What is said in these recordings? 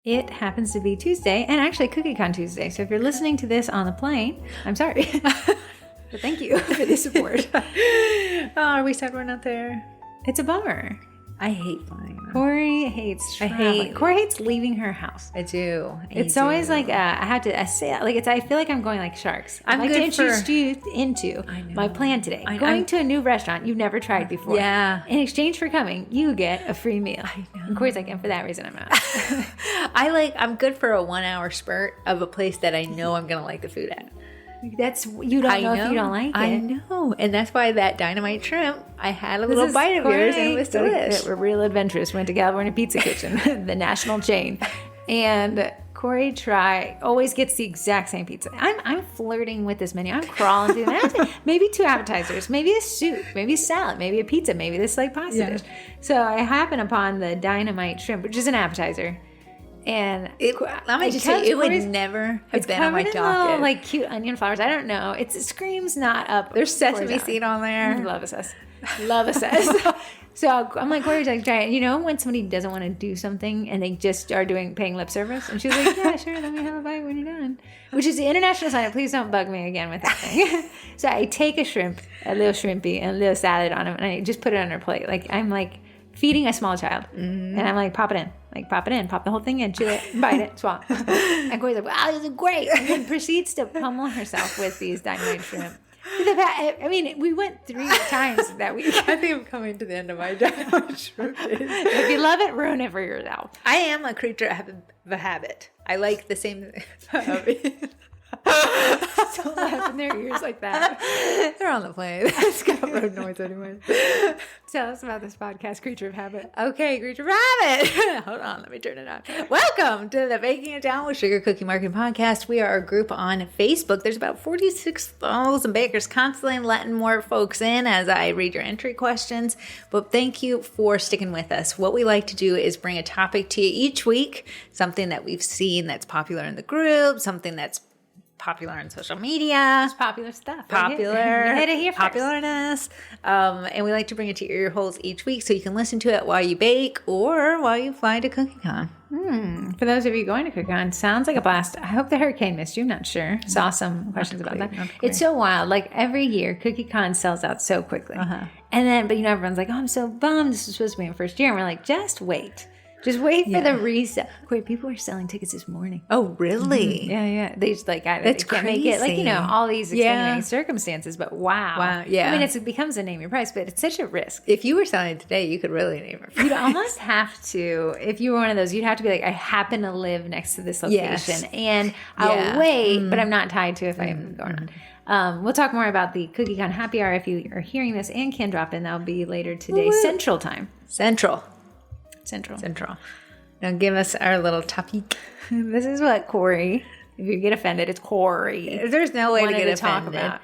It happens to be Tuesday, and actually CookieCon Tuesday. So if you're listening to this on the plane, I'm sorry. But thank you for the support. Oh, we said we're not there. It's a bummer. I hate flying. Corey hates traveling. Corey hates leaving her house. I do. It's always like I say like it's. I feel like I'm going like sharks. I'd like to introduce you into my plan today. Going to a new restaurant you've never tried before. Yeah. In exchange for coming, you get a free meal. I know. And Corey's like, and for that reason, I'm out. I'm good for a 1 hour spurt of a place that I know I'm gonna like the food at. That's you don't know if you don't like it. I know, and that's why that dynamite shrimp. I had a little bite of yours, and it was delicious. We're real adventurous. Went to California Pizza Kitchen, the national chain, and Corey always gets the exact same pizza. I'm flirting with this menu. I'm crawling through that. Maybe 2 appetizers, maybe a soup, maybe a salad, maybe a pizza, maybe this like pasta dish. So I happen upon the dynamite shrimp, which is an appetizer. And let me just say, it would never have been on my docket. Little, like cute onion flowers. I don't know. It screams not up. There's sesame seed on there. Love assess. Love assess. So I'm like, Corey's like, try it. You know when somebody doesn't want to do something and they just are paying lip service? And she's like, yeah, sure, let me have a bite when you're done. Which is the international sign of please don't bug me again with that thing. So I take a shrimp, a little shrimpy, and a little salad on them, and I just put it on her plate. Like I'm like feeding a small child. And I'm like, pop it in. Like, pop it in, pop the whole thing in, chew it, bite it, swallow. And Corey's like, wow, this is great. And then proceeds to pummel herself with these dynamite shrimp. I mean, we went 3 times that week. I think I'm coming to the end of my dynamite shrimp days. If you love it, ruin it for yourself. I am a creature of a habit. I like the same Don't laugh in their ears like that. They're on the plane. It's got road noise anyway. Tell us about this podcast, Creature of Habit. Okay, Creature of Habit. Hold on, let me turn it on. Welcome to the Baking It Down with Sugar Cookie Marketing Podcast. We are a group on Facebook. There's about 46,000 bakers constantly letting more folks in as I read your entry questions. But thank you for sticking with us. What we like to do is bring a topic to you each week, something that we've seen that's popular in the group, something that's popular on social media. It's popular stuff. Popularness. And we like to bring it to your ear holes each week so you can listen to it while you bake or while you fly to CookieCon. For those of you going to CookieCon, sounds like a blast. I hope the hurricane missed you. Not sure. Saw some questions about that. It's so wild. Like every year, CookieCon sells out so quickly. And then, but everyone's like, oh, I'm so bummed. This was supposed to be my first year. And we're like, just wait. Just wait for the resale. Wait, people are selling tickets this morning. Oh, really? Mm-hmm. Yeah. They just like, they can't make it. Like, all these extenuating circumstances, but wow. Yeah. I mean, it becomes a name your price, but it's such a risk. If you were selling it today, you could really name your price. You'd almost have to, if you were one of those, you'd have to be like, I happen to live next to this location and I'll wait, but I'm not tied to if I'm going on. We'll talk more about the CookieCon happy hour if you are hearing this and can drop in. That'll be later today, Central Time. Central. Now give us our little topic. This is what Corey, if you get offended, it's Corey. There's no way to get offended. Talk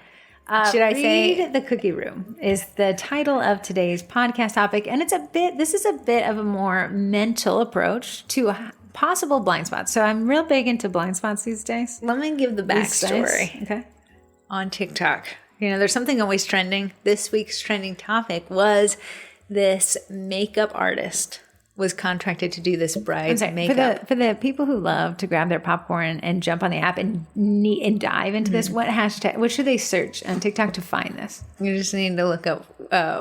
about. Should I say the Cookie Room is the title of today's podcast topic. And this is a bit of a more mental approach to possible blind spots. So I'm real big into blind spots these days. Let me give the backstory. Okay. On TikTok. There's something always trending. This week's trending topic was this makeup artist was contracted to do this bride's makeup. For the people who love to grab their popcorn and jump on the app and dive into this, what should they search on TikTok to find this? You just need to look up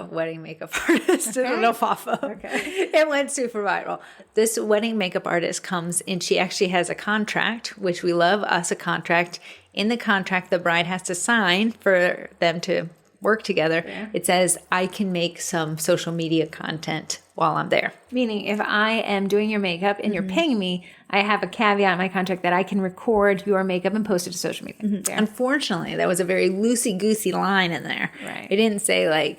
wedding makeup artist. Okay. It'll pop up. Okay. It went super viral. This wedding makeup artist comes and she actually has a contract, which we love us a contract. In the contract, the bride has to sign for them to work together. Yeah. It says, I can make some social media content while I'm there. Meaning if I am doing your makeup and you're paying me, I have a caveat in my contract that I can record your makeup and post it to social media. Yeah. Unfortunately, that was a very loosey-goosey line in there. Right. It didn't say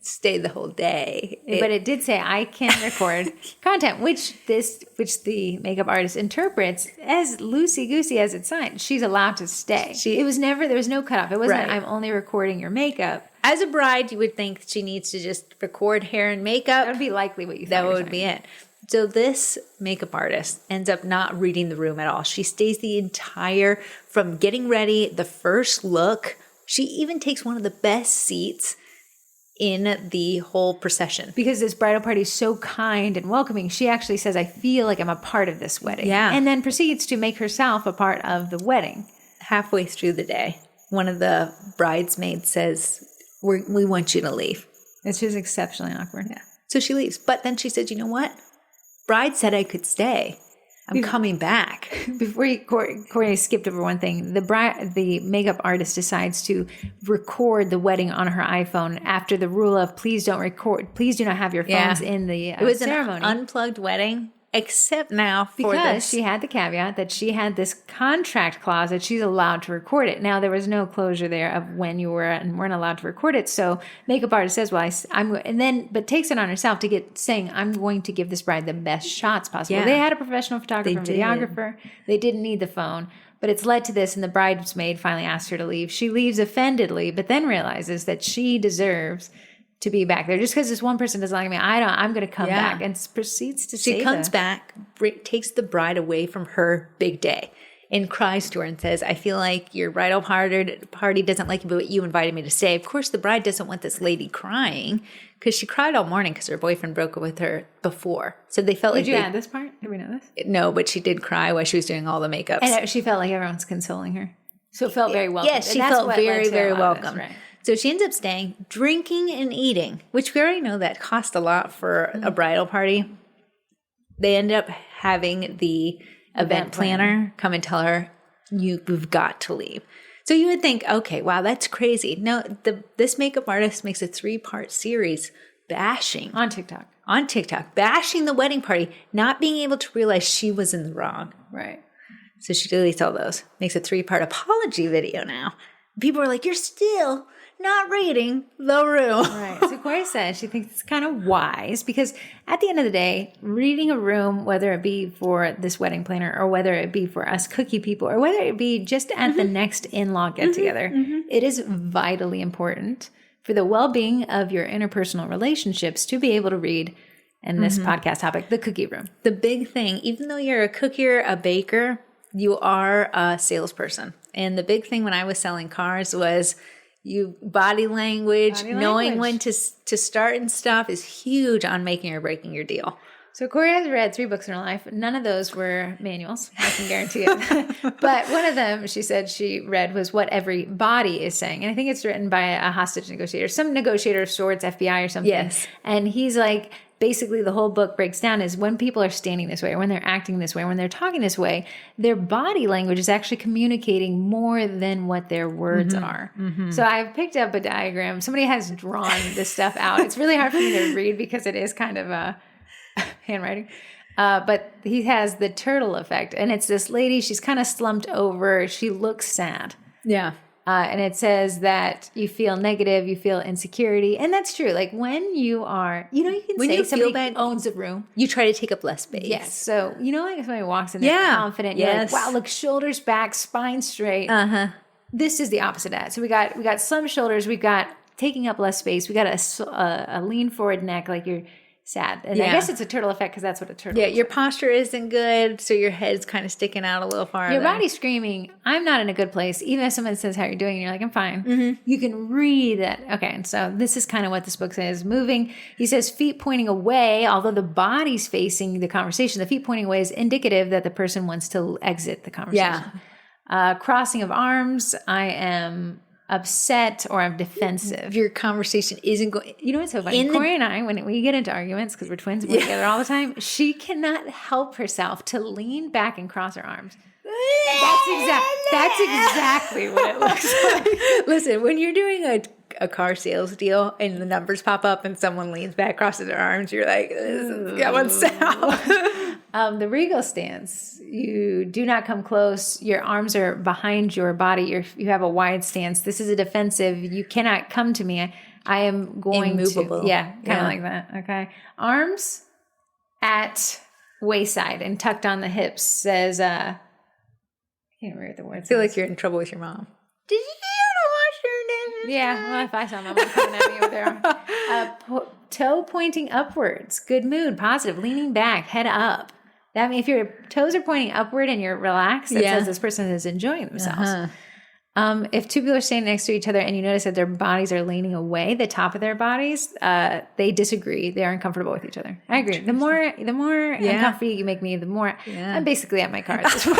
stay the whole day. But it did say I can record content, which the makeup artist interprets as loosey-goosey as it's signed. She's allowed to stay. There was no cutoff. It wasn't I'm only recording your makeup. As a bride, you would think she needs to just record hair and makeup. That would be likely what you thought. That would be it. So this makeup artist ends up not reading the room at all. She stays from getting ready, the first look. She even takes one of the best seats in the whole procession. Because this bridal party is so kind and welcoming, she actually says, I feel like I'm a part of this wedding. Yeah. And then proceeds to make herself a part of the wedding. Halfway through the day, one of the bridesmaids says, we want you to leave. It's just exceptionally awkward. Yeah. So she leaves. But then she said, you know what? Bride said I could stay. I'm coming back. Before Corey skipped over one thing. The makeup artist decides to record the wedding on her iPhone after the rule of please don't record. Please do not have your phones in the it was ceremony. An unplugged wedding, except now for because she had the caveat that she had this contract clause that she's allowed to record it. Now there was no closure there of when you were and weren't allowed to record it. So makeup artist says, "Well, but takes it on herself to saying I'm going to give this bride the best shots possible." Yeah. They had a professional photographer and videographer. They didn't need the phone, but it's led to this. And the bridesmaid finally asked her to leave. She leaves offendedly, but then realizes that she deserves to be back there. Just because this one person doesn't like me, I'm going to come back, and proceeds to say she comes back, takes the bride away from her big day and cries to her and says, I feel like your bridal party doesn't like you, but you invited me to stay. Of course, the bride doesn't want this lady crying because she cried all morning because her boyfriend broke up with her before. So they felt Did you add this part? Did we know this? No, but she did cry while she was doing all the makeups. And she felt like everyone's consoling her. So it felt very welcome. Yes, she felt very, very welcome. Right. So she ends up staying, drinking and eating, which we already know that cost a lot for a bridal party. They end up having the event planner come and tell her, you've got to leave. So you would think, okay, wow, that's crazy. No, this makeup artist makes a 3-part series bashing. On TikTok, bashing the wedding party, not being able to realize she was in the wrong. Right. So she deletes all those, makes a 3-part apology video now. People are like, you're still not reading the room. Right. So Corey says she thinks it's kind of wise because at the end of the day, reading a room, whether it be for this wedding planner or whether it be for us cookie people or whether it be just at the next in-law get-together, it is vitally important for the well-being of your interpersonal relationships to be able to read. And this podcast topic, the cookie room. The big thing, even though you're a cookier, a baker, you are a salesperson. And the big thing when I was selling cars was body language, knowing when to start and stop is huge on making or breaking your deal. So Corey has read 3 books in her life. None of those were manuals. I can guarantee it. But one of them, she said she read was What Every Body is Saying. And I think it's written by a hostage negotiator, some negotiator of sorts, FBI or something. Yes. And he's like, basically the whole book breaks down is when people are standing this way, or when they're acting this way, or when they're talking this way, their body language is actually communicating more than what their words are. So I've picked up a diagram. Somebody has drawn this stuff out. It's really hard for me to read because it is kind of a handwriting. But he has the turtle effect. And it's this lady, she's kind of slumped over. She looks sad. Yeah. And it says that you feel negative, you feel insecurity. And that's true. Like when you are, you can when say you somebody feel bad, owns a room. You try to take up less space. Yes. So, like if somebody walks in there confident, you're like, wow, look, shoulders back, spine straight. This is the opposite of that. So we got some shoulders, we've got taking up less space. We got a lean forward neck, like you're sad. And I guess it's a turtle effect because that's what a turtle is. Your posture isn't good, so your head's kind of sticking out a little farther. Your body's screaming, I'm not in a good place. Even if someone says, how are you doing? And you're like, I'm fine. You can read that. Okay, and so this is kind of what this book says. Moving, he says, feet pointing away, although the body's facing the conversation, the feet pointing away is indicative that the person wants to exit the conversation. Crossing of arms, I am upset or I'm defensive. Your conversation isn't going. You know what's so funny? Corey and I, when we get into arguments, because we're twins, we're together all the time, she cannot help herself to lean back and cross her arms. That's exactly what it looks like. Listen, when you're doing a car sales deal and the numbers pop up and someone leans back, crosses their arms, you're like, this is going south. The regal stance, you do not come close. Your arms are behind your body. You have a wide stance. This is a defensive. You cannot come to me. I am going immovable. to. Yeah, kind of like that. Okay. Arms at wayside and tucked on the hips says, I can't remember the words. I feel like you're in trouble with your mom. Did you wash your dishes? Yeah, well, if I saw my mom coming at me with her. Toe pointing upwards. Good mood, positive, leaning back, head up. That means if your toes are pointing upward and you're relaxed, that says this person is enjoying themselves. If two people are standing next to each other and you notice that their bodies are leaning away, the top of their bodies, they disagree. They are uncomfortable with each other. I agree. The more uncomfortable you make me, the more I'm basically at my car at this point.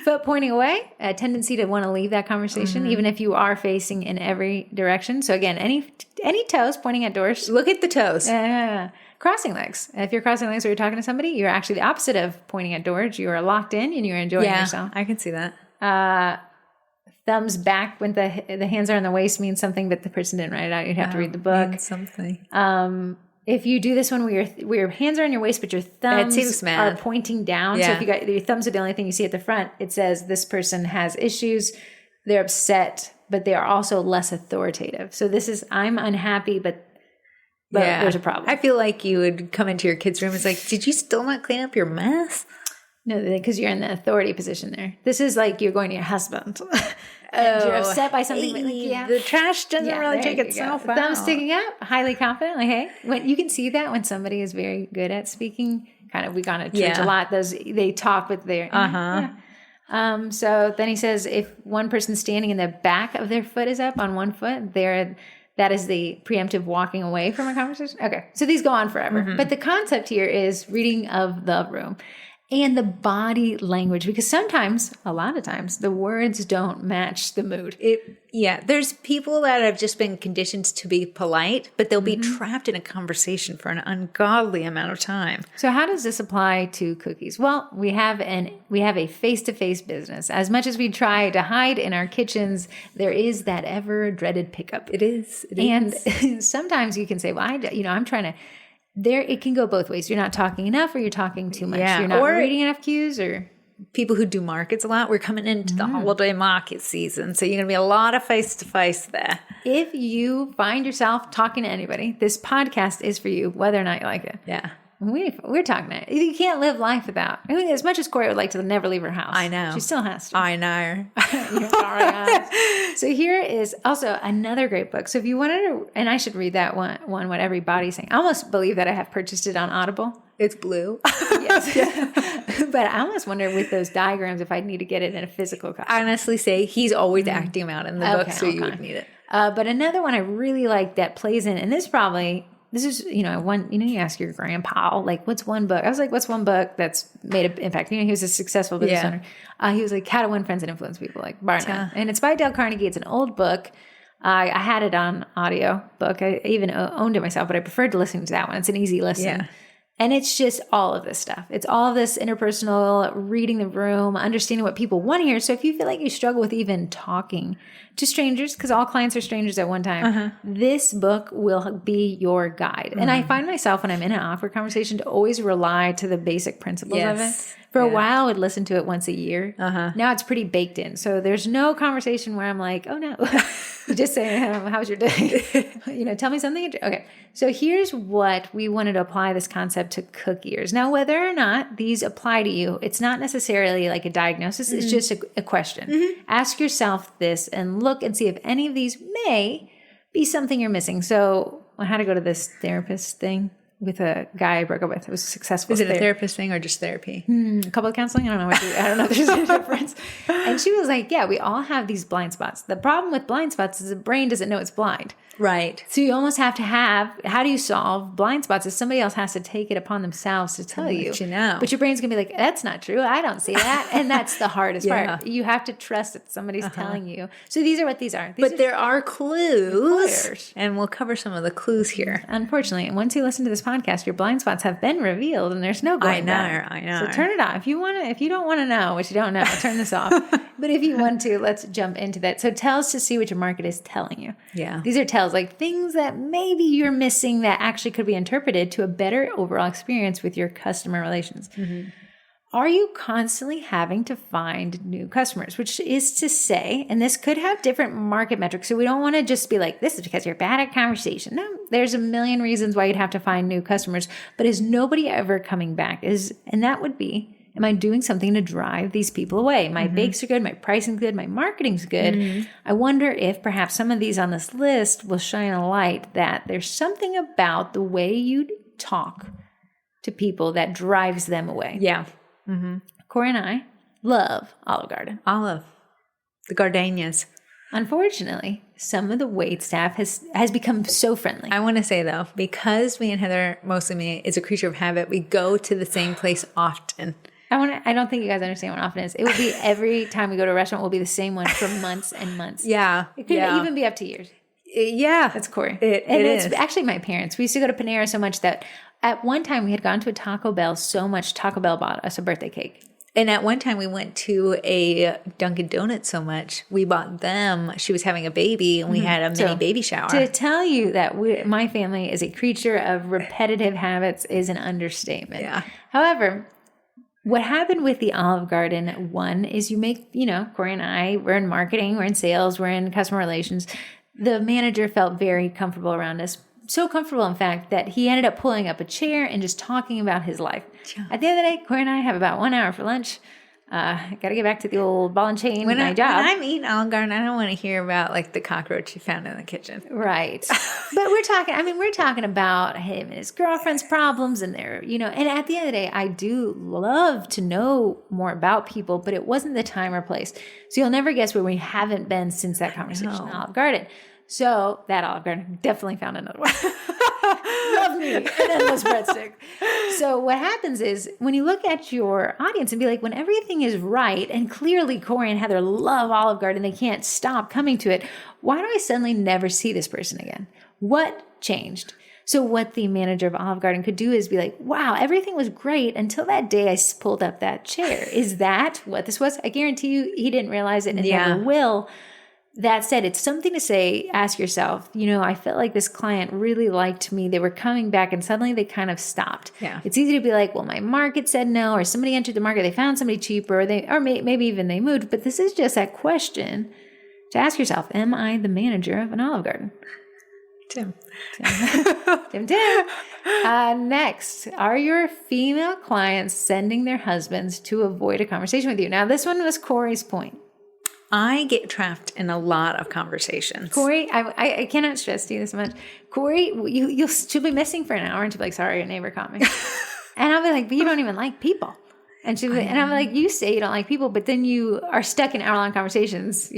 Foot pointing away, a tendency to want to leave that conversation, even if you are facing in every direction. So again, any toes pointing at doors. Look at the toes. Crossing legs. If you're crossing legs or you're talking to somebody, you're actually the opposite of pointing at doors. You are locked in and you're enjoying yourself. I can see that. Thumbs back when the hands are on the waist means something, but the person didn't write it out. You'd have to read the book. Something. If you do this one where your hands are on your waist, but your thumbs are pointing down. So if you got your thumbs are the only thing you see at the front, it says this person has issues. They're upset, but they are also less authoritative. So this is, I'm unhappy, but there's a problem. I feel like you would come into your kid's room. It's like, did you still not clean up your mess? No, because you're in the authority position there. This is like you're going to your husband. And you're upset by something. The trash doesn't really take itself out. Thumb sticking out, highly confident. Like, hey, when you can see that when somebody is very good at speaking. We've gone to church a lot. They talk with their so then he says, if one person's standing and the back of their foot is up on one foot, that is the preemptive walking away from a conversation. Okay, so these go on forever. But the concept here is reading of the room. And the body language, because a lot of times, the words don't match the mood. There's people that have just been conditioned to be polite, but they'll be trapped in a conversation for an ungodly amount of time. So how does this apply to cookies? Well, we have a face-to-face business. As much as we try to hide in our kitchens, there is that ever-dreaded pickup. It is. And sometimes you can say, well, I'm trying to... it can go both ways. You're not talking enough or you're talking too much. You're not reading enough cues or... People who do markets a lot, we're coming into the holiday market season. So you're going to be a lot of face-to-face there. If you find yourself talking to anybody, this podcast is for you, whether or not you like it. Yeah. We're talking to it. You can't live life without. I mean, as much as Corey would like to never leave her house. I know. She still has to. I know. So here is also another great book. So if you wanted to, and I should read that one what everybody's saying. I almost believe that I have purchased it on Audible. It's blue. Yes. But I almost wonder with those diagrams if I'd need to get it in a physical copy. I honestly say he's always acting them out in the book, so you would need it. But another one I really like that plays in, and this is, you ask your grandpa, like, what's one book? I was like, what's one book that's made an impact? He was a successful business owner. He was like, How to Win Friends and Influence People, like, bar none. And it's by Dale Carnegie. It's an old book. I had it on audio book. I even owned it myself, but I preferred to listen to that one. It's an easy listen. Yeah. And it's just all of this stuff. It's all of this interpersonal, reading the room, understanding what people want to hear. So if you feel like you struggle with even talking to strangers, because all clients are strangers at one time, this book will be your guide. And I find myself when I'm in an awkward conversation to always rely to the basic principles of it. For a while, I would listen to it once a year. Now it's pretty baked in. So there's no conversation where I'm like, oh no, just saying, how was your day? Tell me something. Okay. So here's what we wanted to apply this concept to cookiers. Now, whether or not these apply to you, it's not necessarily like a diagnosis. It's just a question. Ask yourself this and look and see if any of these may be something you're missing. So I had to go to this therapist thing with a guy I broke up with. It was successful. Is it a therapist thing or just therapy? Couple counseling? I don't know. I don't know if there's a difference. And she was like, yeah, we all have these blind spots. The problem with blind spots is the brain doesn't know it's blind. Right. So you almost have to how do you solve blind spots? Is somebody else has to take it upon themselves to tell you. But your brain's going to be like, that's not true. I don't see that. And that's the hardest part. You have to trust that somebody's telling you. So these are what these are. But there are clues. And we'll cover some of the clues here. Unfortunately, once you listen to this podcast, your blind spots have been revealed and there's no going back. I know. So turn it off. If you don't want to know what you don't know, turn this off. But if you want to, let's jump into that. So tell us to see what your market is telling you. Yeah. These are tells, like things that maybe you're missing that actually could be interpreted to a better overall experience with your customer relations. Are you constantly having to find new customers? Which is to say, and this could have different market metrics. So we don't want to just be like, this is because you're bad at conversation. No, there's a million reasons why you'd have to find new customers. But is nobody ever coming back? And that would be, am I doing something to drive these people away? My bakes are good, my pricing's good, my marketing's good. I wonder if perhaps some of these on this list will shine a light that there's something about the way you talk to people that drives them away. Yeah. Corey and I love Olive Garden. Olive. The gardenias. Unfortunately, some of the wait staff has become so friendly. I want to say, though, because me and Heather, mostly me, is a creature of habit, we go to the same place often. I don't think you guys understand what often is. It will be every time we go to a restaurant, will be the same one for months and months. Yeah. It could even be up to years. Yeah. That's Corey. It's actually my parents. We used to go to Panera so much that at one time we had gone to a Taco Bell so much, Taco Bell bought us a birthday cake. And at one time we went to a Dunkin' Donuts so much, we bought them. She was having a baby and we had a mini baby shower. To tell you that my family is a creature of repetitive habits is an understatement. Yeah. However, what happened with the Olive Garden, one is you make, Corey and I, we're in marketing, we're in sales, we're in customer relations. The manager felt very comfortable around us. So comfortable, in fact, that he ended up pulling up a chair and just talking about his life. Yeah. At the end of the day, Corey and I have about 1 hour for lunch. I got to get back to the old ball and chain my job. When I'm eating Olive Garden, I don't want to hear about like the cockroach you found in the kitchen. Right. But we're talking about him and his girlfriend's problems and their, and at the end of the day, I do love to know more about people, but it wasn't the time or place. So you'll never guess where we haven't been since that conversation at Olive Garden. So that Olive Garden definitely found another one. Love me. And then those breadsticks. So what happens is when you look at your audience and be like, when everything is right, and clearly Corey and Heather love Olive Garden, they can't stop coming to it. Why do I suddenly never see this person again? What changed? So what the manager of Olive Garden could do is be like, wow, everything was great until that day I pulled up that chair. Is that what this was? I guarantee you he didn't realize it and never will. That said, it's something to say, ask yourself, I felt like this client really liked me. They were coming back and suddenly they kind of stopped. Yeah. It's easy to be like, well, my market said no, or somebody entered the market, they found somebody cheaper, or maybe even they moved. But this is just that question to ask yourself, am I the manager of an Olive Garden? Tim. Next, are your female clients sending their husbands to avoid a conversation with you? Now, this one was Corey's point. I get trapped in a lot of conversations. Corey, I cannot stress to you this much. Corey, she'll be missing for an hour and she'll be like, sorry, your neighbor caught me. And I'll be like, but you don't even like people. And I'm like, you say you don't like people, but then you are stuck in hour-long conversations,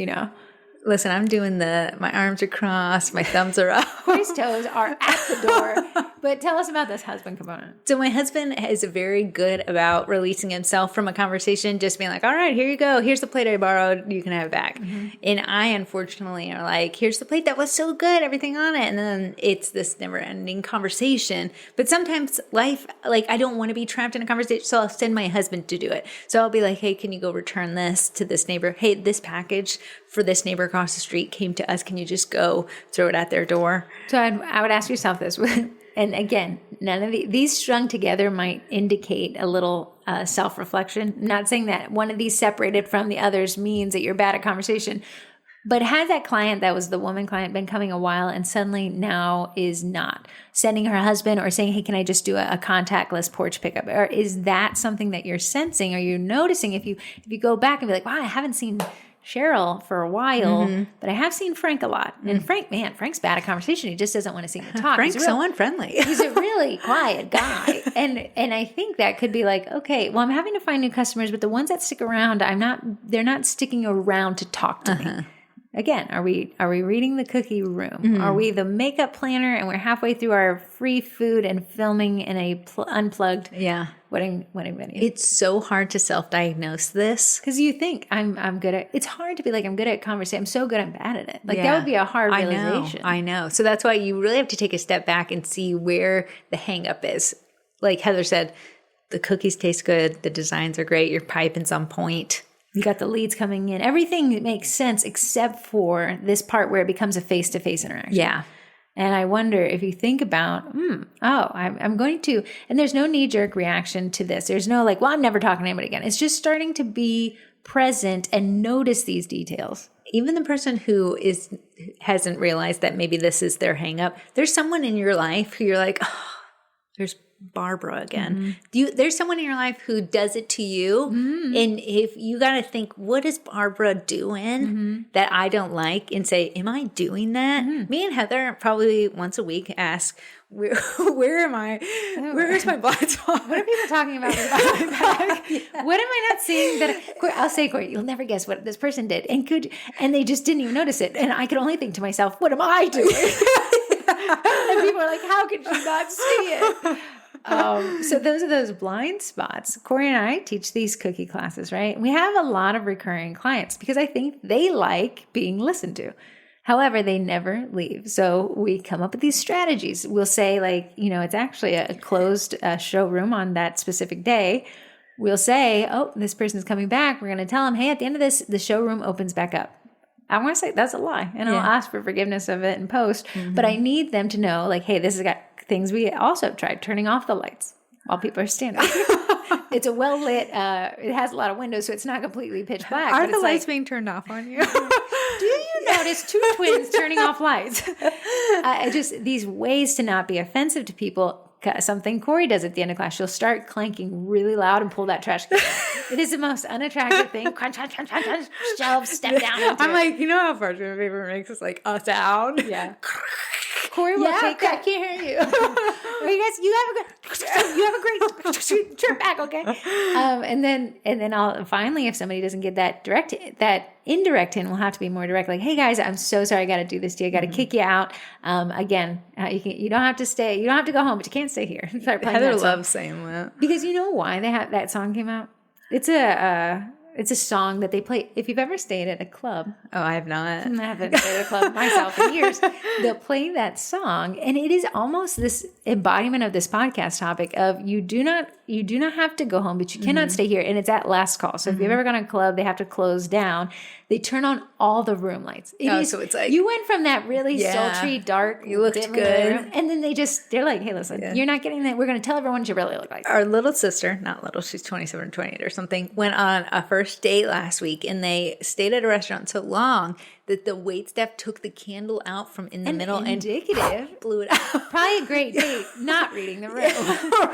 Listen, I'm doing my arms are crossed, my thumbs are up. Corey's toes are at the door. But tell us about this husband component. So my husband is very good about releasing himself from a conversation, just being like, all right, here you go. Here's the plate I borrowed. You can have it back. Mm-hmm. And I, unfortunately, are like, here's the plate that was so good, everything on it. And then it's this never-ending conversation. But sometimes life, I don't want to be trapped in a conversation, so I'll send my husband to do it. So I'll be like, hey, can you go return this to this neighbor? Hey, this package for this neighbor across the street came to us. Can you just go throw it at their door? So I would ask yourself this. And again, none of these strung together might indicate a little self-reflection. I'm not saying that one of these separated from the others means that you're bad at conversation. But has that client, that was the woman client, been coming a while and suddenly now is not sending her husband or saying, hey, can I just do a contactless porch pickup? Or is that something that you're sensing? Or you're noticing if you go back and be like, wow, I haven't seen Cheryl for a while, but I have seen Frank a lot. And Frank's bad at conversation. He just doesn't want to see me talk. Frank's so unfriendly. He's a really quiet guy. And I think that could be like, okay, well, I'm having to find new customers, but the ones that stick around, they're not sticking around to talk to me. Again, are we reading the cookie room? Mm-hmm. Are we the makeup planner and we're halfway through our free food and filming in a unplugged wedding venue? It's so hard to self-diagnose this. Because you think I'm good at, it's hard to be like, I'm good at conversation. I'm so good, I'm bad at it. That would be a hard realization. I know. So that's why you really have to take a step back and see where the hang up is. Like Heather said, the cookies taste good. The designs are great. Your piping's on point. You got the leads coming in. Everything makes sense except for this part where it becomes a face-to-face interaction. Yeah. And I wonder if you think about, I'm going to, and there's no knee-jerk reaction to this. There's no like, well, I'm never talking to anybody again. It's just starting to be present and notice these details. Even the person who hasn't realized that maybe this is their hang up, there's someone in your life who you're like, oh, there's Barbara again. There's someone in your life who does it to you, and if you got to think, what is Barbara doing that I don't like, and say, am I doing that? Me and Heather probably once a week ask, where am I? Where's my blind spot? What are people talking about? What am I not seeing? I'll say, Corey, you'll never guess what this person did, and they just didn't even notice it. And I could only think to myself, what am I doing? And people are like, how could she not see it? So those are those blind spots. Corey and I teach these cookie classes, right? We have a lot of recurring clients because I think they like being listened to. However, they never leave. So we come up with these strategies. We'll say it's actually a closed showroom on that specific day. We'll say, oh, this person's coming back. We're going to tell them, hey, at the end of this, the showroom opens back up. I want to say that's a lie. And I'll ask for forgiveness of it in post. But I need them to know, hey, this has got things we also have tried, turning off the lights while people are standing. It's a well lit, it has a lot of windows, so it's not completely pitch black. Are the lights being turned off on you? Do you notice two twins turning off lights? These ways to not be offensive to people. Something Corey does at the end of class, she'll start clanking really loud and pull that trash can. It is the most unattractive thing. Crunch, crunch, crunch, crunch, crunch. Shelves, step down. I'm like, you know how parchment paper makes us a sound? Yeah. Corey will take that. I can't hear you. You have a great trip back, okay? And then I'll finally, if somebody doesn't get that indirect hint, will have to be more direct. Like, hey guys, I'm so sorry, I got to do this to you. I got to kick you out. Again, you don't have to stay. You don't have to go home, but you can't stay here. Heather loves saying that because you know why that song came out. It's a song that they play. If you've ever stayed at a club. Oh, I have not. I haven't stayed at a club myself in years. They'll play that song. And it is almost this embodiment of this podcast topic of you do not have to go home, but you cannot stay here. And it's at last call. So if you've ever gone to a club, they have to close down. They turn on all the room lights. So it's like. You went from that really sultry, dark. You looked good. Room, and then they're like, hey, listen, you're not getting that. We're going to tell everyone what you really look like. Our little sister, not little, she's 27 or 28 or something, went on a first date last week, and they stayed at a restaurant so long that the waitstaff took the candle out from in the middle and blew it out. Probably a great date, not reading the room.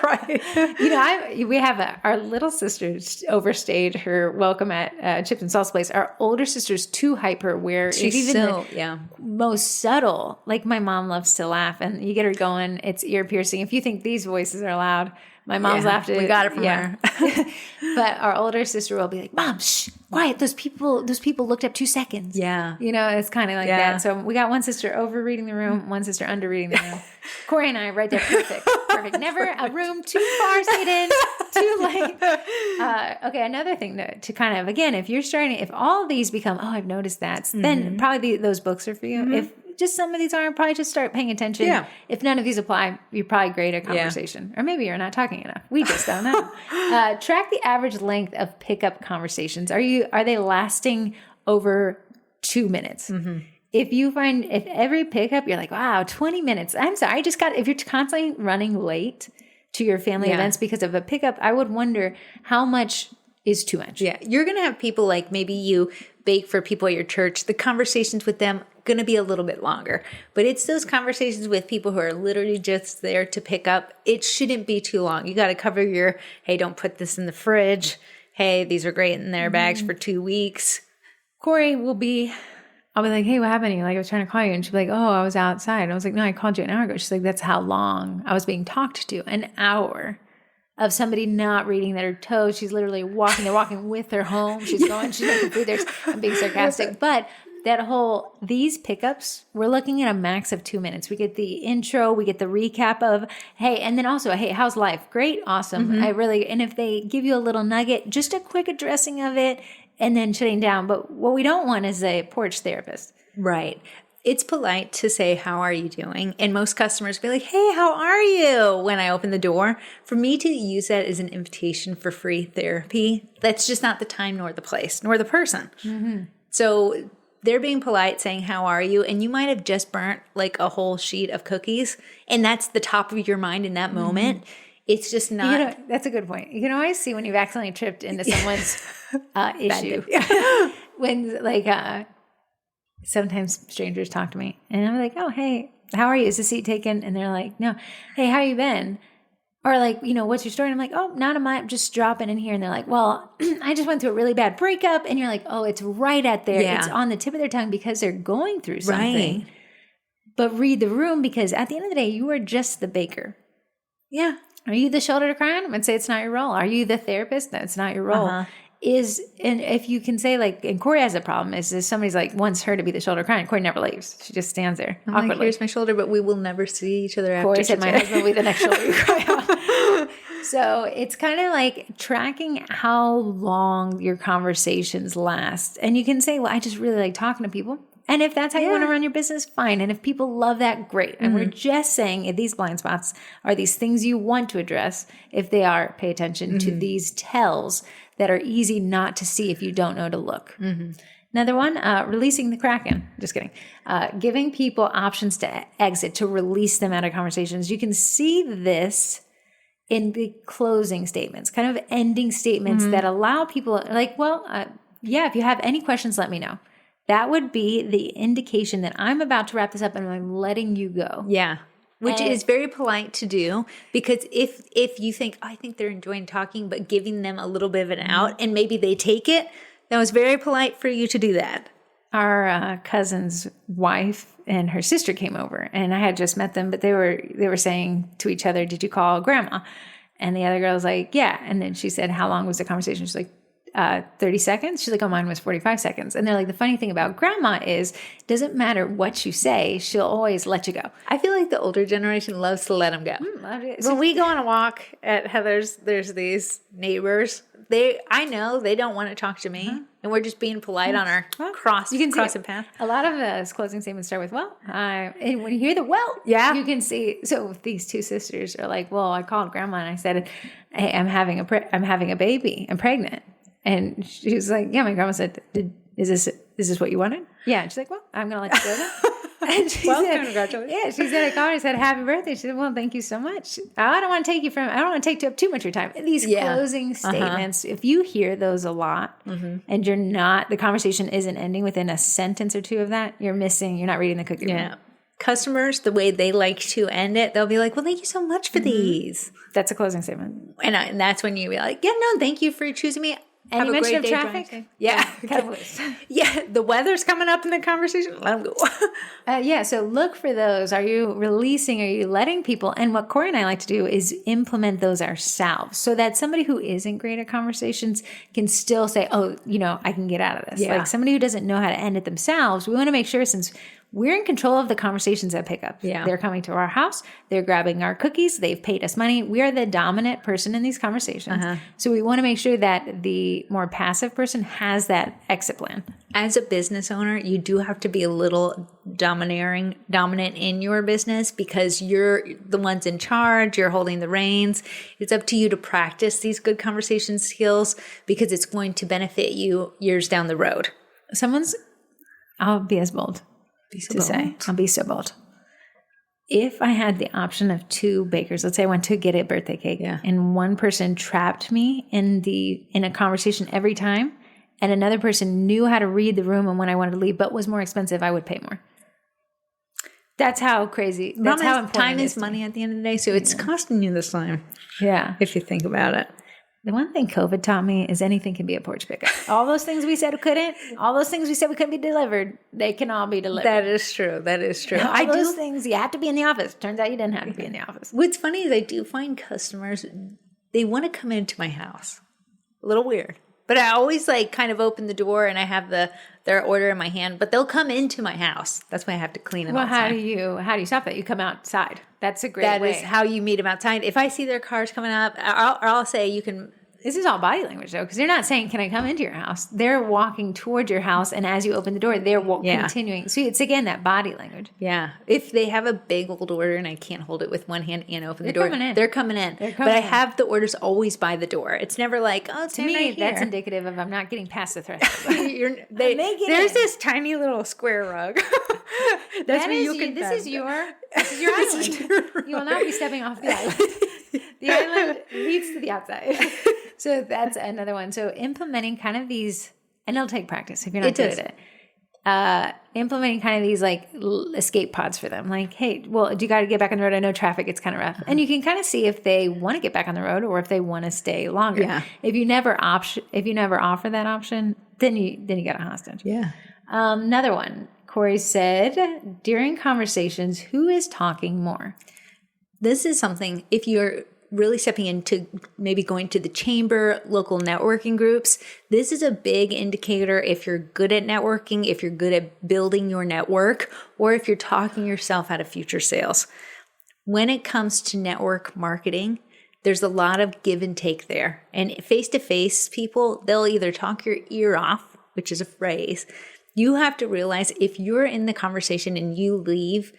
Right. We have our little sister overstayed her welcome at Chips and Salsa place. Our older sister's too hyper, where she's even the most subtle. Like my mom loves to laugh, and you get her going. It's ear piercing. If you think these voices are loud, my mom's laughed at it. We got it from her. But our older sister will be like, "Mom, shh, quiet. Those people looked up 2 seconds." Yeah. It's kind of like that. So we got one sister over reading the room, one sister under reading the room. Corey and I right there, perfect. Never a room too far hidden, too late. Okay, another thing to kind of, again, if all these become, oh, I've noticed that, then probably those books are for you. If just some of these aren't, probably just start paying attention. Yeah. If none of these apply, you're probably great at conversation. Or maybe you're not talking enough. We just don't know. Track the average length of pickup conversations. Are they lasting over 2 minutes? If every pickup, you're like, wow, 20 minutes. I'm sorry, if you're constantly running late to your family events because of a pickup, I would wonder how much is too much. Yeah. You're going to have people like maybe you bake for people at your church. The conversations with them going to be a little bit longer, but it's those conversations with people who are literally just there to pick up. It shouldn't be too long. You got to cover your, hey, don't put this in the fridge. Hey, these are great in their bags for 2 weeks. Corey I'll be like, hey, what happened? I was trying to call you. And she'll be like, oh, I was outside. And I was like, no, I called you an hour ago. She's like, that's how long I was being talked to. An hour of somebody not reading their toes. She's literally walking. They're walking with her home. She's making food. I'm being sarcastic. But these pickups, we're looking at a max of 2 minutes. We get the intro, we get the recap of, hey, and then also, hey, how's life? Great, awesome. And if they give you a little nugget, just a quick addressing of it, and then shutting down. But what we don't want is a porch therapist. Right. It's polite to say, how are you doing? And most customers be like, hey, how are you? When I open the door. For me to use that as an invitation for free therapy, that's just not the time nor the place nor the person. So they're being polite, saying, how are you? And you might have just burnt like a whole sheet of cookies. And that's the top of your mind in that moment. It's just not. That's a good point. You can always see when you've accidentally tripped into someone's issue. When sometimes strangers talk to me and I'm like, oh, hey, how are you? Is the seat taken? And they're like, no. Hey, how you been? Or like, what's your story? And I'm like, oh, not a much, just dropping in here. And they're like, well, I just went through a really bad breakup. And you're like, oh, it's right at there. Yeah. It's on the tip of their tongue because they're going through something. Right. But read the room, because at the end of the day, you are just the baker. Yeah. Are you the shoulder to cry on? I'd say it's not your role. Are you the therapist? No, it's not your role. Uh-huh. And if you can say like, and Corey has a problem, is somebody's like wants her to be the shoulder crying. Corey never leaves. She just stands there I'm awkwardly. like, here's my shoulder, but we will never see each other after. Corey said, today. my husband will be the next shoulder you cry on. So it's kind of like tracking how long your conversations last. And you can say, well, I just really like talking to people. And if that's how you want to run your business, fine. And if people love that, great. And we're just saying if these blind spots are these things you want to address. If they are, pay attention to these tells that are easy not to see if you don't know to look. Another one, releasing the Kraken. Just kidding. Giving people options to exit, to release them out of conversations. You can see this in the closing statements, kind of ending statements that allow people like, well, if you have any questions, let me know. That would be the indication that I'm about to wrap this up and I'm letting you go. Yeah. Which is very polite to do, because if you think, I think they're enjoying talking, but giving them a little bit of an out and maybe they take it, that was very polite for you to do that. Our cousin's wife and her sister came over, and I had just met them, but they were saying to each other, did you call grandma? And the other girl was like, yeah. And then she said, how long was the conversation? She's like, 30 seconds. She's like, oh, mine was 45 seconds. And they're like, the funny thing about grandma is it doesn't matter what you say, she'll always let you go. I feel like the older generation loves to let them go. When we go on a walk at Heather's, there's these neighbors. I know they don't want to talk to me, and we're just being polite on our crossing path. A lot of us closing statements start with, well, and when you hear the well, you can see. So these two sisters are like, well, I called grandma and I said, hey, I'm having a baby. I'm pregnant. And she was like, yeah, my grandma said, is this what you wanted? Yeah. And she's like, well, I'm going to let you go then. And she said, congratulations. Yeah, she said, I called her and said, happy birthday. She said, well, thank you so much. I don't want to take up too much of your time. These closing statements, if you hear those a lot and the conversation isn't ending within a sentence or two of that, you're not reading the cookie. Yeah. Customers, the way they like to end it, they'll be like, well, thank you so much for these. That's a closing statement. And that's when you be like, yeah, no, thank you for choosing me. And you mentioned traffic? Yeah. Yeah, the weather's coming up in the conversation. Let them go. So look for those. Are you releasing? Are you letting people? And what Corey and I like to do is implement those ourselves so that somebody who isn't great at conversations can still say, oh, I can get out of this. Yeah. Like somebody who doesn't know how to end it themselves, we want to make sure, since we're in control of the conversations that pick up. Yeah. They're coming to our house. They're grabbing our cookies. They've paid us money. We are the dominant person in these conversations. So we want to make sure that the more passive person has that exit plan. As a business owner, you do have to be a little dominant in your business, because you're the ones in charge. You're holding the reins. It's up to you to practice these good conversation skills, because it's going to benefit you years down the road. I'll be as bold. I'll be so bold. If I had the option of two bakers, let's say I went to get a birthday cake, and one person trapped me in a conversation every time, and another person knew how to read the room and when I wanted to leave, but was more expensive, I would pay more. That's how crazy. That's how important time is money at the end of the day. So it's costing you this time. Yeah, if you think about it. The one thing COVID taught me is anything can be a porch pickup. All those things we said couldn't, all those things we said we couldn't be delivered, they can all be delivered. That is true. All those things, you have to be in the office. Turns out you didn't have to be in the office. What's funny is I do find customers, they want to come into my house. A little weird. But I always kind of open the door and I have their order in my hand, but they'll come into my house. That's why I have to clean them. Well, how do you stop that? You come outside. That's a great way. That is how you meet them outside. If I see their cars coming up, I'll say you can. This is all body language, though, because they're not saying, can I come into your house? They're walking towards your house, and as you open the door, they're continuing. So it's, again, that body language. Yeah. If they have a big old order and I can't hold it with one hand and open the door, they're coming in. But I have the orders always by the door. It's never like, oh, it's to me, right that's here. Indicative of I'm not getting past the threshold. There's this tiny little square rug. This is your island. You will not be stepping off the island. The island leads to the outside. So that's another one. So implementing kind of these, and it'll take practice if you're not good at it. implementing kind of these like escape pods for them. Like, hey, well, do you got to get back on the road? I know traffic gets kind of rough. And you can kind of see if they want to get back on the road or if they want to stay longer. Yeah. If you never offer that option, then you got a hostage. Yeah. Another one. Corey said, during conversations, who is talking more? This is something, if you're really stepping into maybe going to the chamber, local networking groups, this is a big indicator if you're good at networking, if you're good at building your network, or if you're talking yourself out of future sales. When it comes to network marketing, there's a lot of give and take there. And face-to-face people, they'll either talk your ear off, which is a phrase. You have to realize if you're in the conversation and you leave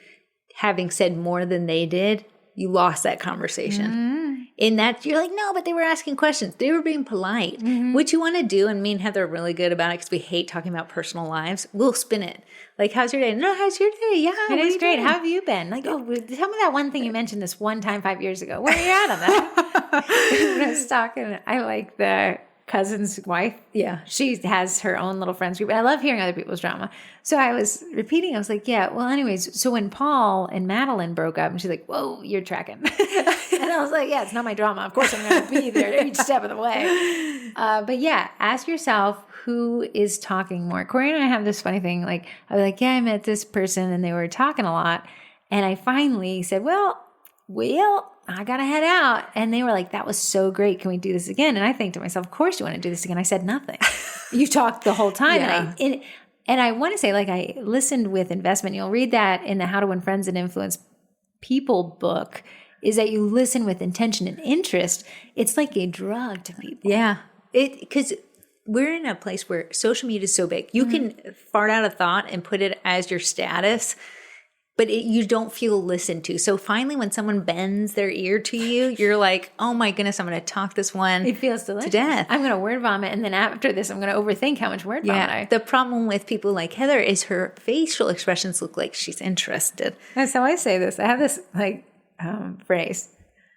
having said more than they did, you lost that conversation. Mm-hmm. In that, you're like, no, but they were asking questions. They were being polite. Mm-hmm. What you want to do, and me and Heather are really good about it because we hate talking about personal lives, we'll spin it. Like, how's your day? No, how's your day? Yeah, it is great. How have you been? Like, oh, tell me that one thing you mentioned this one time 5 years ago. Where are you at on that? When I was talking, I like the cousin's wife. Yeah. She has her own little friends group. I love hearing other people's drama. So I was repeating, I was like, yeah, well, anyways, so when Paul and Madeline broke up, and she's like, whoa, you're tracking. And I was like, yeah, it's not my drama. Of course I'm going to be there each step of the way. But yeah, ask yourself, who is talking more? Corey and I have this funny thing. Like, I was like, yeah, I met this person and they were talking a lot. And I finally said, well, I got to head out. And they were like, that was so great. Can we do this again? And I think to myself, of course you want to do this again. I said nothing. You talked the whole time. Yeah. And I want to say, like, I listened with investment. You'll read that in the How to Win Friends and Influence People book, is that you listen with intention and interest. It's like a drug to people. Yeah. Because we're in a place where social media is so big. You can fart out a thought and put it as your status, but you don't feel listened to. So finally, when someone bends their ear to you, you're like, oh my goodness, I'm going to talk this one it feels delicious. To death. I'm going to word vomit. And then after this, I'm going to overthink how much word vomit I. The problem with people like Heather is her facial expressions look like she's interested. That's how I say this. I have this like phrase.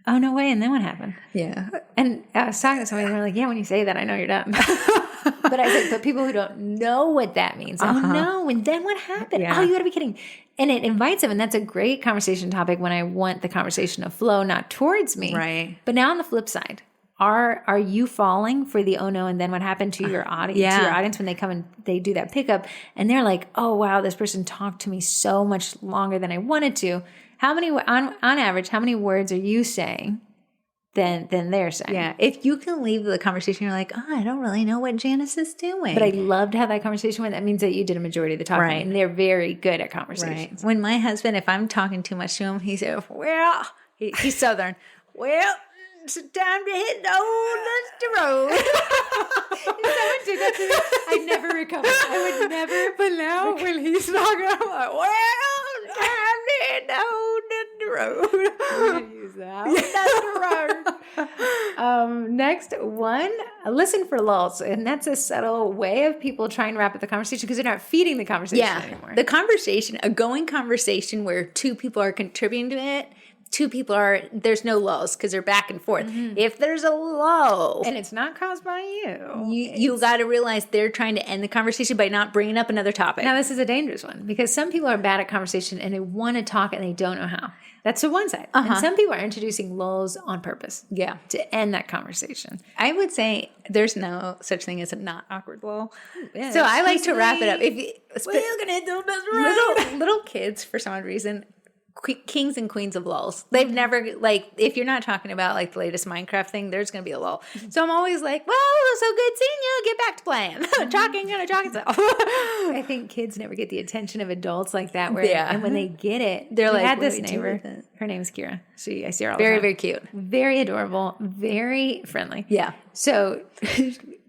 Oh, no way. And then what happened? Yeah. And I was talking to somebody and they're like, yeah, when you say that, I know you're done. But I said, but people who don't know what that means. Oh, no. And then what happened? Yeah. Oh, you got to be kidding. And it invites them. And that's a great conversation topic when I want the conversation to flow, not towards me. Right. But now on the flip side, are you falling for the oh no and then what happened to your audience? Yeah. To your audience when they come and they do that pickup and they're like, oh wow, this person talked to me so much longer than I wanted to. How many on average? How many words are you saying than they're saying? Yeah, if you can leave the conversation, you're like, oh, I don't really know what Janice is doing. But I loved how that conversation went. That means that you did a majority of the talking, right? And they're very good at conversations. Right. When my husband, if I'm talking too much to him, he says, well, he's Southern. Well, it's time to hit the old dusty road. If someone did that to me, I'd never recover. I would never. But now when he's talking, I'm like, well, time to hit the old dusty road. I'm going to use that. Dusty road. Next one, listen for lulls. And that's a subtle way of people trying to wrap up the conversation because they're not feeding the conversation anymore. The conversation, a going conversation where two people are contributing to it. Two people there's no lulls because they're back and forth. Mm-hmm. If there's a lull. And it's not caused by you got to realize they're trying to end the conversation by not bringing up another topic. Now, this is a dangerous one because some people are bad at conversation and they want to talk and they don't know how. That's the one side. And some people are introducing lulls on purpose. Yeah. To end that conversation. I would say there's no such thing as a not awkward lull. Yeah, so I like to wrap it up. We're going to do this little kids, for some odd reason, kings and queens of lulls. They've never, like, if you're not talking about like the latest Minecraft thing, there's going to be a lull. So I'm always like, well, so good seeing you. Get back to playing. Talking and talking stuff. I think kids never get the attention of adults like that. And when they get it, they're like, I had this neighbor. Her name is Kira. I see her all the time. Very, very cute. Very adorable. Very friendly. Yeah. So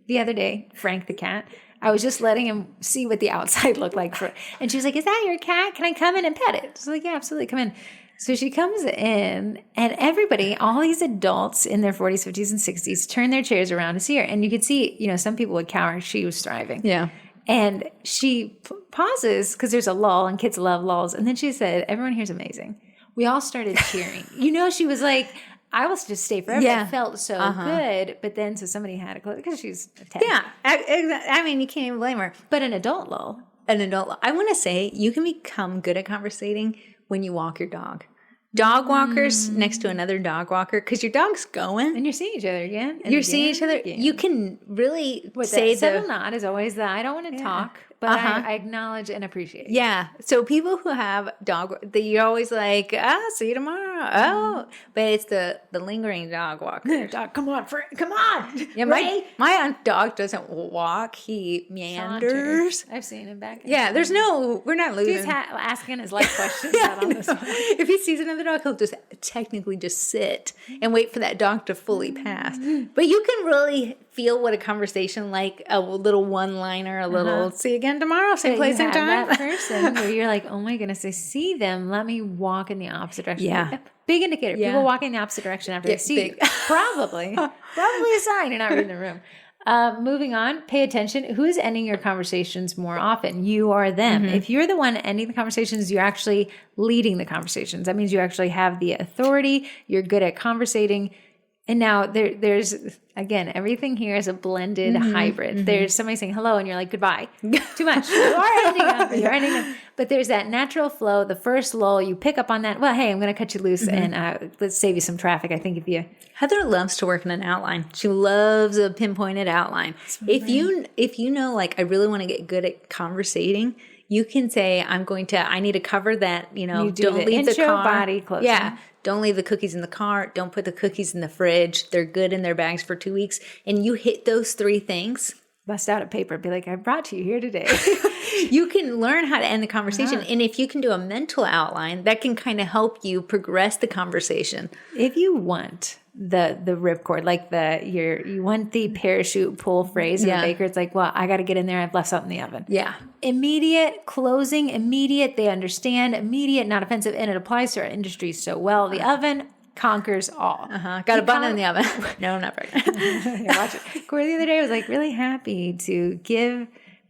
the other day, Frank the cat, I was just letting him see what the outside looked like. And she was like, is that your cat? Can I come in and pet it? I was like, yeah, absolutely. Come in. So she comes in and everybody, all these adults in their 40s, 50s, and 60s turn their chairs around to see her. And you could see, some people would cower. She was thriving. Yeah. And she pauses because there's a lull and kids love lulls. And then she said, everyone here's amazing. We all started cheering. She was like, I will just stay forever. Yeah. It felt so good. But then, so somebody had to close because she's 10. Yeah. I mean, you can't even blame her. But an adult lull an adult. I want to say you can become good at conversating when you walk your dog. Dog walkers next to another dog walker, because your dog's going. And you're seeing each other again. You're seeing each other. You can really say the subtle nod is always the I don't want to talk, but I acknowledge and appreciate. Yeah. So people who have you're always like, see you tomorrow. Oh, but it's the lingering dog walker. Dog, come on. Yeah, my dog doesn't walk. He meanders. I've seen him back. Yeah, we're not losing. He's asking his life questions out on this one. If he sees another dog, he'll just technically just sit and wait for that dog to fully pass. But you can really feel what a conversation, like a little one-liner, a little see you again tomorrow, same place, same time. That person where you're like, oh my goodness, I see them. Let me walk in the opposite direction. Yeah. Big indicator. People walking in the opposite direction after they see you. Probably a sign you're not reading the room. Moving on, pay attention. Who's ending your conversations more often? You or them. If you're the one ending the conversations, you're actually leading the conversations. That means you actually have the authority. You're good at conversating. And now there's, again, everything here is a blended hybrid. There's somebody saying hello and you're like, goodbye. Too much. You are ending them. You're ending them. But there's that natural flow. The first lull, you pick up on that. Well, hey, I'm going to cut you loose and let's save you some traffic. I think Heather loves to work in an outline. She loves a pinpointed outline. If you know, like, I really want to get good at conversating, you can say, I need to cover that, don't leave the car. Body closing. Yeah. Don't leave the cookies in the car. Don't put the cookies in the fridge. They're good in their bags for 2 weeks. And you hit those 3 things. Bust out a paper. Be like, I brought you here today. You can learn how to end the conversation. And if you can do a mental outline, that can kind of help you progress the conversation. If you want the ripcord, like you want the parachute pull phrase in the baker, it's like, well, I got to get in there. I've left something in the oven. Yeah. Immediate closing, immediate, they understand, immediate, not offensive, and it applies to our industry so well. The oven conquers all. Got a bun in the oven. No, I'm not pregnant. Here, watch it. Corey, the other day, I was like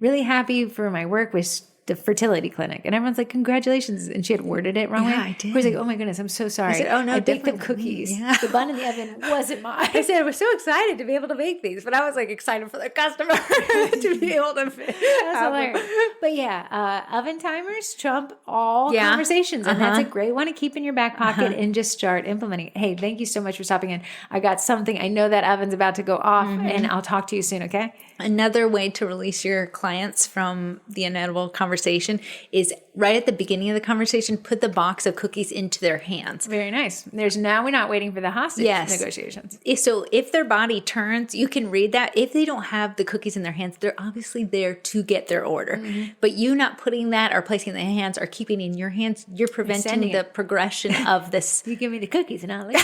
really happy for my work with the fertility clinic. And everyone's like, congratulations. And she had worded it wrong way. I did. Corey's like, oh my goodness, I'm so sorry. I said, oh no, I baked them cookies. Yeah. The bun in the oven wasn't mine. I said, we're so excited to be able to make these. But I was like excited for the customer to be able to That's hilarious. But yeah, oven timers trump all conversations. And that's a great one to keep in your back pocket and just start implementing. Hey, thank you so much for stopping in. I got something. I know that oven's about to go off and I'll talk to you soon, okay? Another way to release your clients from the inedible conversation is right at the beginning of the conversation, put the box of cookies into their hands. Very nice. We're not waiting for the hostage negotiations. So if their body turns, you can read that. If they don't have the cookies in their hands, they're obviously there to get their order. But you not putting that or placing it in their hands or keeping it in your hands, you're preventing the progression of this. You give me the cookies and I'll leave.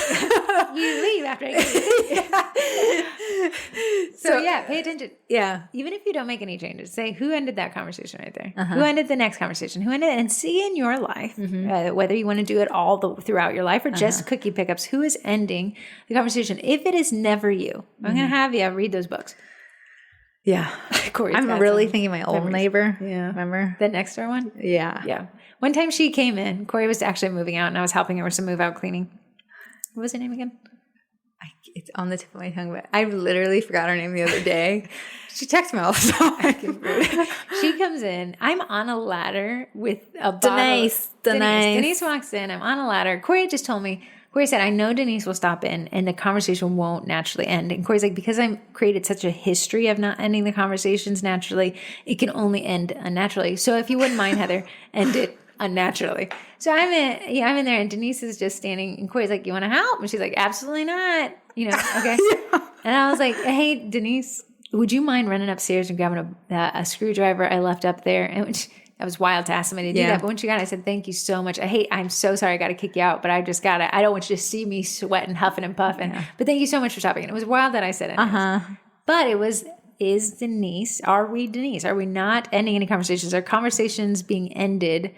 You leave after I give you the cookies. So yeah, pay attention. Yeah. Even if you don't make any changes, say who ended that conversation right there? Who ended the next conversation? Who ended it? And see in your life, whether you want to do it all throughout your life or just cookie pickups, who is ending the conversation? If it is never you, I'm going to have you read those books. Yeah. I'm really thinking my old neighbor. Yeah. Remember? The next door one? Yeah. Yeah. One time she came in, Corey was actually moving out and I was helping her with some move out cleaning. What was her name again? It's on the tip of my tongue, but I literally forgot her name the other day. She texts me all the time. She comes in. I'm on a ladder with a bottle. Denise walks in. I'm on a ladder. Corey just told me. Corey said, I know Denise will stop in and the conversation won't naturally end. And Corey's like, because I've created such a history of not ending the conversations naturally, it can only end unnaturally. So if you wouldn't mind, Heather, end it unnaturally. So I'm in there and Denise is just standing and Corey's like, you want to help? And she's like, absolutely not. Okay. And I was like, hey, Denise, would you mind running upstairs and grabbing a screwdriver I left up there? And that was wild to ask somebody to do that. But when she got it, I said, thank you so much. I'm so sorry I got to kick you out, but I just got it. I don't want you to see me sweating, huffing and puffing. Yeah. But thank you so much for stopping. And it was wild that I said it. But it was, are we Denise? Are we not ending any conversations? Are conversations being ended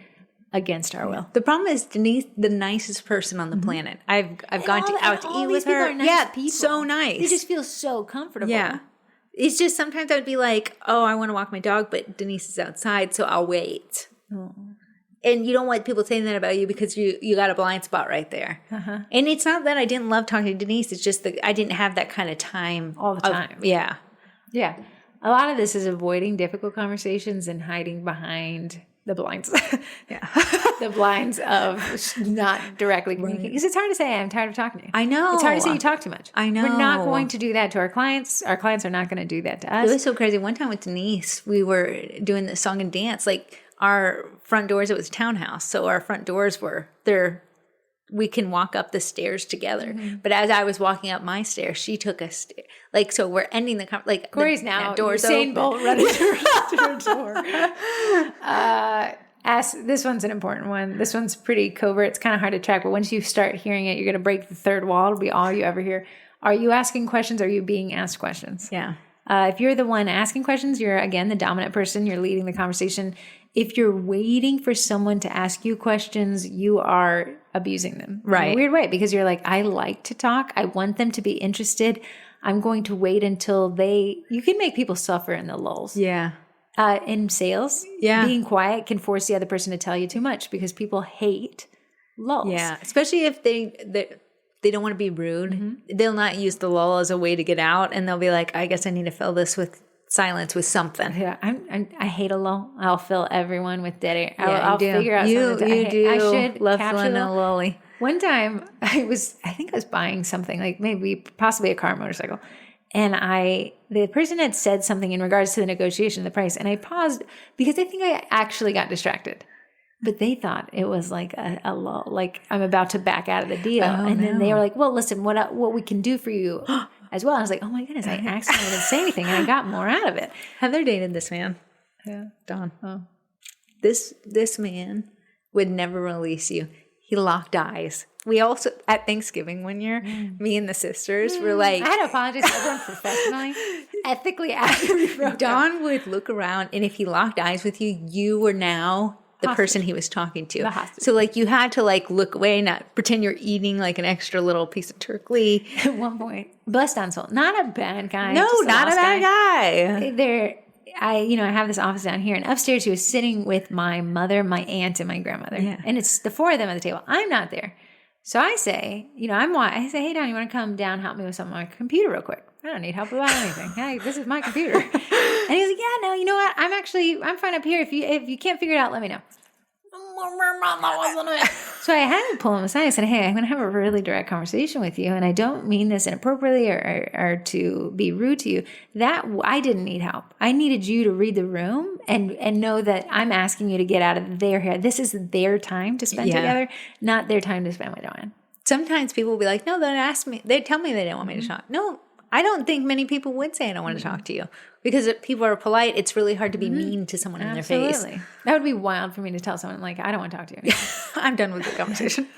against our will? The problem is Denise, the nicest person on the planet. I've gone out to eat with her. People. So nice. They just feel so comfortable. Yeah. It's just sometimes I would be like, oh, I want to walk my dog, but Denise is outside, so I'll wait. Oh. And you don't want people saying that about you because you got a blind spot right there. And it's not that I didn't love talking to Denise. It's just that I didn't have that kind of time. All the time. Yeah. Yeah. A lot of this is avoiding difficult conversations and hiding behind the blinds. The blinds of not directly communicating. Because it's hard to say, I'm tired of talking to you. I know. It's hard to say you talk too much. I know. We're not going to do that to our clients. Our clients are not going to do that to us. It was so crazy. One time with Denise, we were doing the song and dance. Like our front doors, it was a townhouse. So our front doors were there. We can walk up the stairs together. But as I was walking up my stairs, she took a stair. Like, so we're ending the like Corey's the, now doors Usain open. Bolt running to her door. This one's an important one. This one's pretty covert. It's kind of hard to track, but once you start hearing it, you're going to break the third wall. It'll be all you ever hear. Are you asking questions? Or are you being asked questions? Yeah. If you're the one asking questions, you're, again, the dominant person. You're leading the conversation. If you're waiting for someone to ask you questions, you are abusing them. Right. In a weird way, because you're like, I like to talk. I want them to be interested. I'm going to wait until you can make people suffer in the lulls. Yeah. In sales, being quiet can force the other person to tell you too much because people hate lulls. Yeah. Especially if they don't want to be rude. They'll not use the lull as a way to get out. And they'll be like, I guess I need to fill this with silence with something. Yeah, I hate a lull. I'll fill everyone with dead air. Yeah, I'll figure out something. I should love capture filling the a lully. One time I think I was buying something, like possibly a car, motorcycle. And the person had said something in regards to the negotiation of the price. And I paused because I think I actually got distracted. But they thought it was like a lull, like I'm about to back out of the deal. Then they were like, well, listen, what we can do for you as well. And I was like, oh my goodness, I accidentally didn't say anything and I got more out of it. Heather dated this man. Yeah. Don. Oh. This man would never release you. He locked eyes. We also, at Thanksgiving one year, me and the sisters were like... I had to apologize to everyone professionally, ethically after we broke Don would look around, and if he locked eyes with you, you were now the person he was talking to. So like you had to like look away, not pretend you're eating like an extra little piece of turkey. At one point, blessed on soul, not a bad guy. No, just not a bad guy. I have this office down here, and upstairs he was sitting with my mother, my aunt, and my grandmother. Yeah. And it's the four of them at the table. I'm not there. So I say, I say, hey, Don, you want to come down, help me with something on my computer real quick? I don't need help about anything. Hey, this is my computer. And he's like, yeah, no, you know what? I'm fine up here. If you can't figure it out, let me know. So I had to pull him aside. I said, hey, I'm going to have a really direct conversation with you, and I don't mean this inappropriately or to be rude to you. That I didn't need help. I needed you to read the room and know that I'm asking you to get out of their hair. This is their time to spend together, not their time to spend with Joanne. Sometimes people will be like, no, they tell me they don't want me to talk. No, I don't think many people would say I don't want to talk to you. Because if people are polite, it's really hard to be mean to someone in their face. That would be wild for me to tell someone, like, I don't want to talk to you. I'm done with the conversation.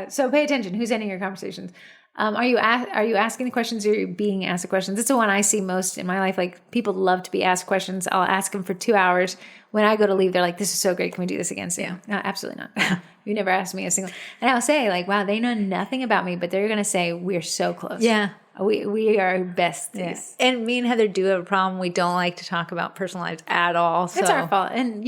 So pay attention. Who's ending your conversations? Are you asking the questions or are you being asked the questions? It's the one I see most in my life. Like, people love to be asked questions. I'll ask them for 2 hours. When I go to leave, they're like, this is so great. Can we do this again soon? No, absolutely not. You never asked me a single. And I'll say, like, wow, they know nothing about me, but they're going to say, we're so close. Yeah. We are besties. Yeah. And me and Heather do have a problem. We don't like to talk about personal lives at all. So. It's our fault. And,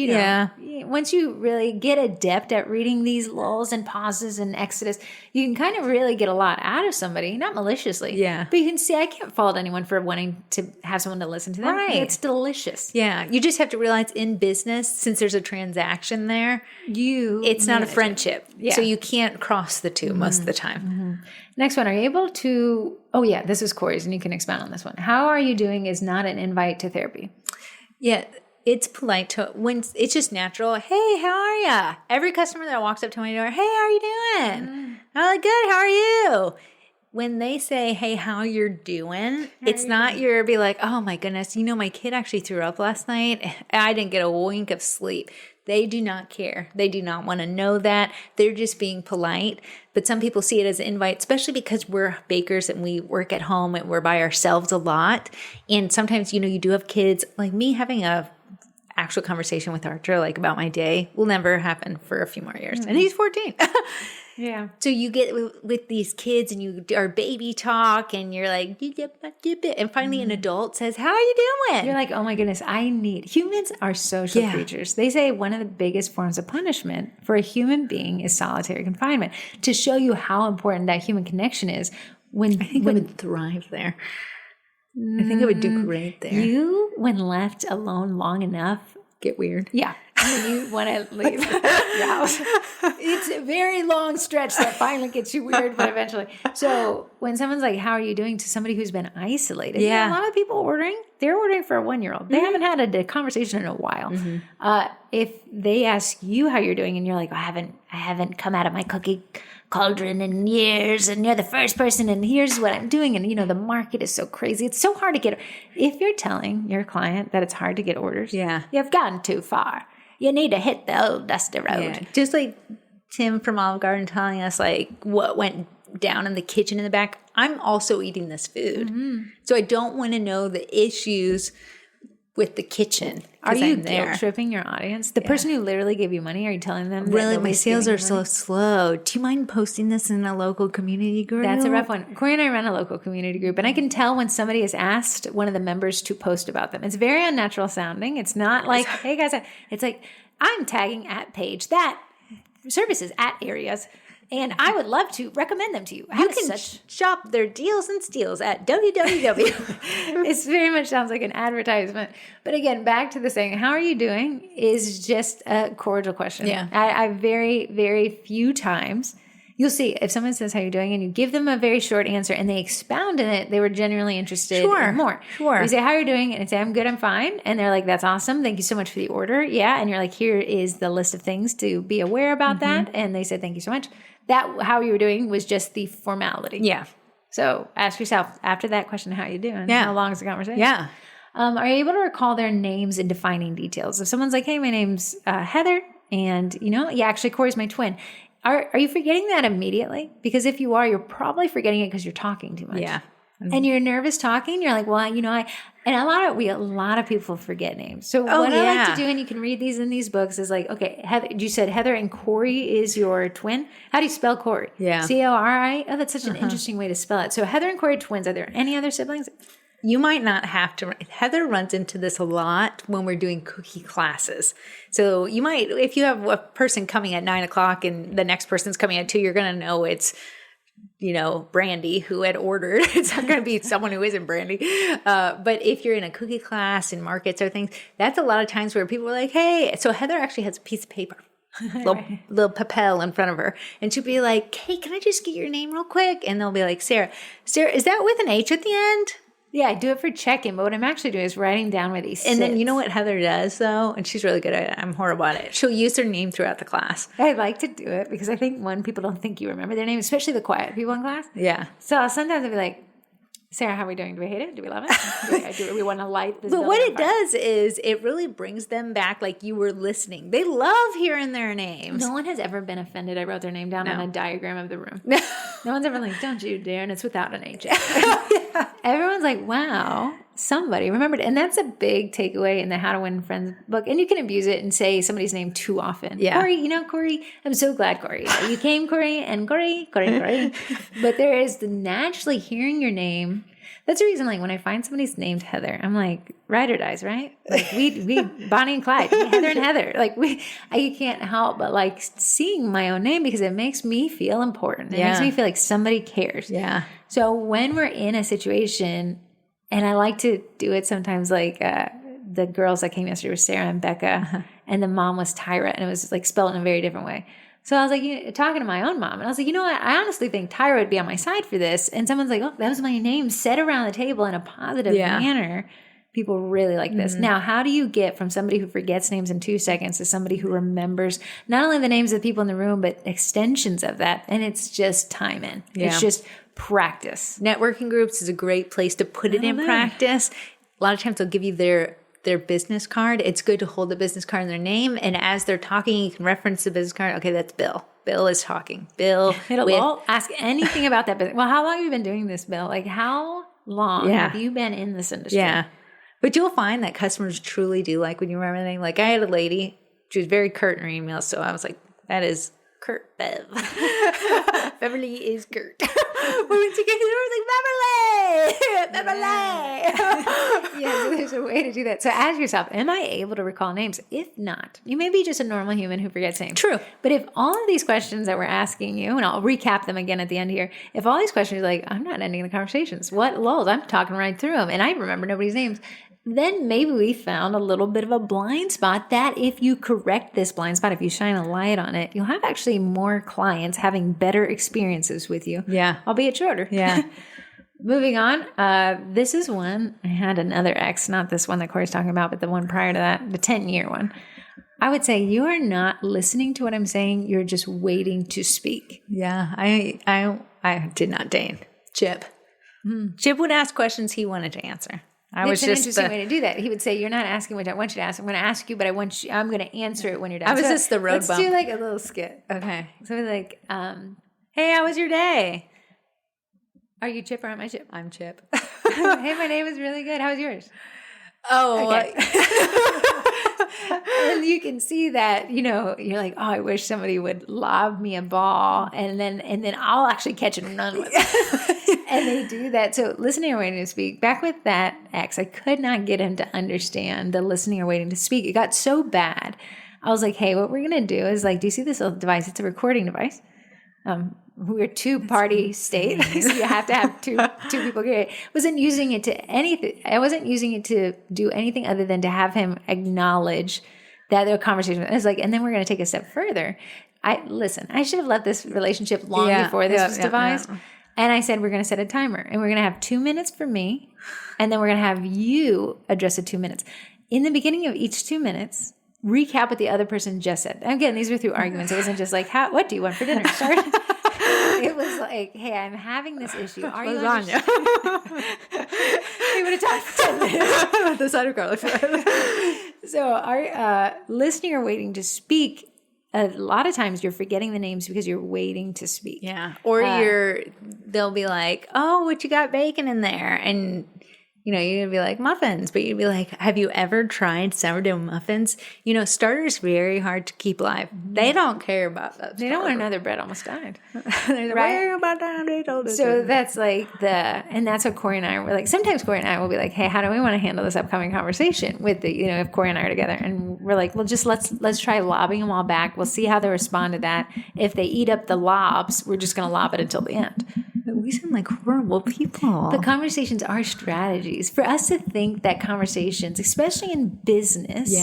once you really get adept at reading these lulls and pauses and exodus, you can kind of really get a lot out of somebody, not maliciously. Yeah. But you can see, I can't fault anyone for wanting to have someone to listen to them. Right. It's delicious. Yeah. You just have to realize in business, since there's a transaction there, it's not a friendship. Yeah. So you can't cross the two most of the time. Mm-hmm. Next one, are you able to, this is Corey's and you can expound on this one. How are you doing is not an invite to therapy. Yeah, it's polite to, when it's just natural. Hey, how are ya? Every customer that walks up to my door, hey, how are you doing? I'm like, good, how are you? When they say, hey, how you're doing, it's not your be like, oh my goodness, my kid actually threw up last night. I didn't get a wink of sleep. They do not care. They do not want to know that. They're just being polite. But some people see it as an invite, especially because we're bakers and we work at home and we're by ourselves a lot. And sometimes, you do have kids. Like me having a actual conversation with Archer, like about my day, will never happen for a few more years. And he's 14. Yeah. So you get with these kids and you are baby talk and you're like, and finally an adult says, how are you doing? You're like, oh my goodness, humans are social creatures. They say one of the biggest forms of punishment for a human being is solitary confinement, to show you how important that human connection is. I think I would thrive there. I think it would do great there. You, when left alone long enough, get weird. Yeah. And you want to leave your house. It's a very long stretch that finally gets you weird, but eventually. So when someone's like, how are you doing, to somebody who's been isolated, you know, a lot of people they're ordering for a 1-year-old. They haven't had a conversation in a while. If they ask you how you're doing and you're like, I haven't come out of my cookie cauldron in years, and you're the first person, and here's what I'm doing, and you know the market is so crazy, it's so hard to get. If you're telling your client that it's hard to get orders, you've gone too far. You need to hit the old dusty road. Just like Tim from Olive Garden telling us like what went down in the kitchen in the back. I'm also eating this food, so I don't want to know the issues with the kitchen. Are you guilt tripping your audience? The person who literally gave you money, are you telling them really my sales are so slow? Do you mind posting this in a local community group? That's a rough one. Corey and I run a local community group, and I can tell when somebody has asked one of the members to post about them. It's very unnatural sounding. It's not like, hey guys, it's like, I'm tagging at page that services at areas, and I would love to recommend them to you. You can shop their deals and steals at www. It very much sounds like an advertisement. But again, back to the saying, how are you doing is just a cordial question. Yeah. I very, very few times, you'll see if someone says how you're doing and you give them a very short answer and they expound in it, they were genuinely interested in more. Sure. You say, how are you doing? And I say, I'm good, I'm fine. And they're like, that's awesome. Thank you so much for the order. Yeah. And you're like, here is the list of things to be aware about that. And they said, thank you so much. That how you were doing was just the formality. Yeah. So ask yourself after that question, how are you doing? Yeah. How long is the conversation? Yeah. Are you able to recall their names and defining details? If someone's like, hey, my name's Heather, and actually Corey's my twin. Are you forgetting that immediately? Because if you are, you're probably forgetting it because you're talking too much. Yeah. And you're nervous talking. You're like, well, and a lot of people forget names. So what I like to do, and you can read these in these books, is like, okay, Heather, you said Heather and Corey is your twin. How do you spell Corey? Yeah. Cori? Oh, that's such an interesting way to spell it. So Heather and Corey are twins. Are there any other siblings? You might not have to. Heather runs into this a lot when we're doing cookie classes. So you might, if you have a person coming at 9:00 and the next person's coming at 2, you're going to know it's, Brandy who had ordered. It's not going to be someone who isn't Brandy. But if you're in a cookie class in markets or things, that's a lot of times where people are like, hey, so Heather actually has a piece of paper, little papel in front of her. And she'll be like, hey, can I just get your name real quick? And they'll be like, Sarah, is that with an H at the end? Yeah, I do it for check-in, but what I'm actually doing is writing down where these And then you know what Heather does, though? And she's really good at it. I'm horrible at it. She'll use her name throughout the class. I like to do it because I think, people don't think you remember their name, especially the quiet people in class. Yeah. So sometimes I'll be like, Sarah, how are we doing? Do we hate it? Do we love it? Do we want to light this? But what it does is it really brings them back like you were listening. They love hearing their names. No one has ever been offended. I wrote their name down on a diagram of the room. No one's ever like, don't you dare. And it's without an H. Everyone's like, wow, somebody remembered it. And that's a big takeaway in the How to Win Friends book. And you can abuse it and say somebody's name too often. Yeah. Corey, Corey, I'm so glad, Corey. You came, Corey, and Corey. But there is the naturally hearing your name. That's the reason, like, when I find somebody's named Heather, I'm like, ride or dies, right? Like, we Bonnie and Clyde, Heather and Heather. Like, I can't help but, like, seeing my own name because it makes me feel important. It makes me feel like somebody cares. Yeah. So when we're in a situation, and I like to do it sometimes, like, the girls that came yesterday were Sarah and Becca, and the mom was Tyra, and it was, like, spelled in a very different way. So I was like, talking to my own mom, and I was like, you know what? I honestly think Tyra would be on my side for this. And someone's like, oh, that was my name, said around the table in a positive manner. People really like this. Now, how do you get from somebody who forgets names in 2 seconds to somebody who remembers not only the names of the people in the room, but extensions of that? And it's just time in. Yeah. It's just practice. Networking groups is a great place to put it in practice. A lot of times they'll give you their business card. It's good to hold the business card in their name. And as they're talking, you can reference the business card. Okay, that's Bill. Bill is talking. Bill. It'll ask anything about that business. Well, how long have you been doing this, Bill? Like, how long have you been in this industry? Yeah. But you'll find that customers truly do like when you remember anything. Like, I had a lady, she was very curt in her email. So I was like, that is Kurt Bev. Beverly is Kurt. When she came to the door, I was like, Beverly! Yeah, so there's a way to do that. So ask yourself, am I able to recall names? If not, you may be just a normal human who forgets names. True. But if all of these questions that we're asking you, and I'll recap them again at the end here, if all these questions are like, I'm not ending the conversations. What lulls? I'm talking right through them, and I remember nobody's names. Then maybe we found a little bit of a blind spot that if you correct this blind spot, if you shine a light on it, you'll have actually more clients having better experiences with you. Yeah. Albeit shorter. Yeah. Moving on. This is one. I had another ex, not this one that Corey's talking about, but the one prior to that, the 10-year one. I would say you are not listening to what I'm saying. You're just waiting to speak. Yeah. I did not deign. Chip. Chip would ask questions he wanted to answer. It's an interesting way to do that. He would say, "You're not asking what I want you to ask. I'm going to ask you, but I'm going to answer it when you're done." I was just the road bump. Let's do like a little skit. Okay. So like, hey, how was your day? Are you Chip or am I Chip? I'm Chip. Hey, my day was really good. How was yours? Oh, okay. And you can see that, you're like, oh, I wish somebody would lob me a ball and then I'll actually catch it and run with it. And they do that. So listening or waiting to speak, back with that ex, I could not get him to understand the listening or waiting to speak. It got so bad. I was like, hey, what we're going to do is like, do you see this little device? It's a recording device. We're two-party state, so you have to have two people here. I wasn't using it to do anything other than to have him acknowledge that there were conversations. It's like, and then we're going to take a step further. I should have let this relationship long before this was devised. And I said, we're going to set a timer, and we're going to have 2 minutes for me, and then we're going to have you address the 2 minutes. In the beginning of each 2 minutes, recap what the other person just said. Again, these were through arguments. It wasn't just like, what do you want for dinner? Sorry. It was like, hey, I'm having this issue. Are you lasagna? We would have talked for 10 minutes. The side of garlic bread. So our listening or waiting to speak, a lot of times you're forgetting the names because you're waiting to speak. Yeah. Or they'll be like, oh, what you got bacon in there? And you're going to be like, muffins. But you'd be like, have you ever tried sourdough muffins? Starter's very hard to keep alive. They don't care about that. They don't want to know their bread almost died. Right? Where about time they told us. So that's like and that's what Corey and I were like. Sometimes Corey and I will be like, hey, how do we want to handle this upcoming conversation with if Corey and I are together? And we're like, well, just let's try lobbing them all back. We'll see how they respond to that. If they eat up the lobs, we're just going to lob it until the end. We sound like horrible people. But conversations are strategies. For us to think that conversations, especially in business,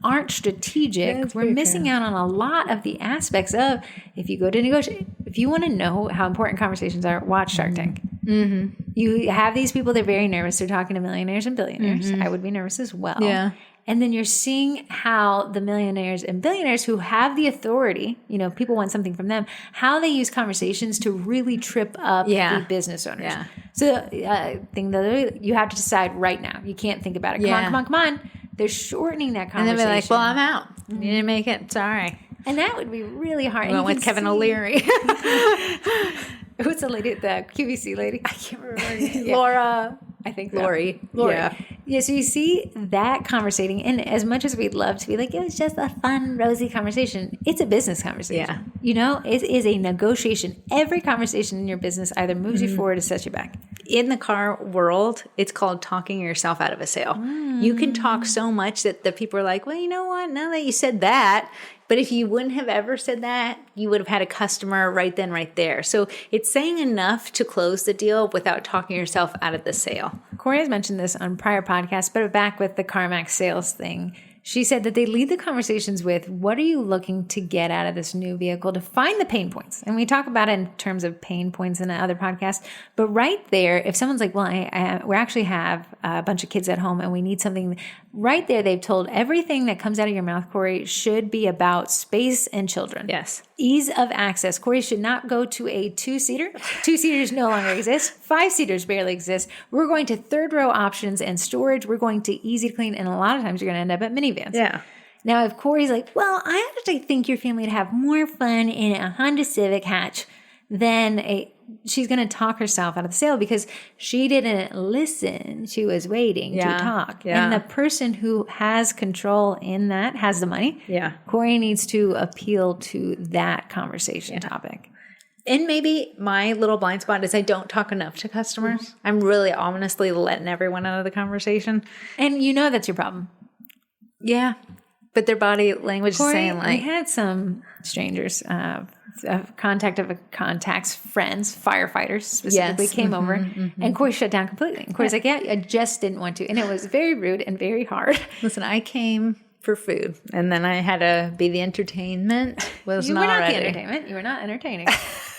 aren't strategic, we're missing out on a lot of the aspects of, if you go to negotiate, if you want to know how important conversations are, watch Shark Tank. Mm-hmm. You have these people, they're very nervous. They're talking to millionaires and billionaires. Mm-hmm. I would be nervous as well. Yeah. And then you're seeing how the millionaires and billionaires who have the authority, people want something from them, how they use conversations to really trip up the business owners. Yeah. So you have to decide right now. You can't think about it. Come on. They're shortening that conversation. And they'll be like, well, I'm out. You didn't make it. Sorry. And that would be really hard. We went with Kevin O'Leary. Who's the lady, the QVC lady? I can't remember. Laura. I think Lori. Yeah, so you see that conversating, and as much as we'd love to be like, it was just a fun, rosy conversation, it's a business conversation. Yeah. It is a negotiation. Every conversation in your business either moves you forward or sets you back. In the car world, it's called talking yourself out of a sale. You can talk so much that the people are like, well, you know what? Now that you said that, but if you wouldn't have ever said that, you would have had a customer right then, right there. So it's saying enough to close the deal without talking yourself out of the sale. Corey has mentioned this on prior podcasts, but back with the CarMax sales thing, she said that they lead the conversations with, what are you looking to get out of this new vehicle to find the pain points? And we talk about it in terms of pain points in other podcasts. But right there, if someone's like, well, we actually have a bunch of kids at home and we need something, right there, they've told everything that comes out of your mouth, Corey, should be about space and children. Yes. Ease of access. Corey should not go to a 2-seater. 2-seaters no longer exist. 5-seaters barely exist. We're going to third row options and storage. We're going to easy to clean. And a lot of times you're going to end up at minivans. Yeah. Now, if Corey's like, well, I actually think your family would have more fun in a Honda Civic hatch, then she's going to talk herself out of the sale because she didn't listen. She was waiting to talk. Yeah. And the person who has control in that has the money. Yeah. Corey needs to appeal to that conversation topic. And maybe my little blind spot is I don't talk enough to customers. I'm really honestly letting everyone out of the conversation. And that's your problem. Yeah. But their body language is saying we had some strangers, contacts, friends, firefighters specifically came over, and Corey shut down completely. And Corey's like, yeah, I just didn't want to. And it was very rude and very hard. Listen, I came for food, and then I had to be the entertainment. You were not the entertainment. You were not entertaining.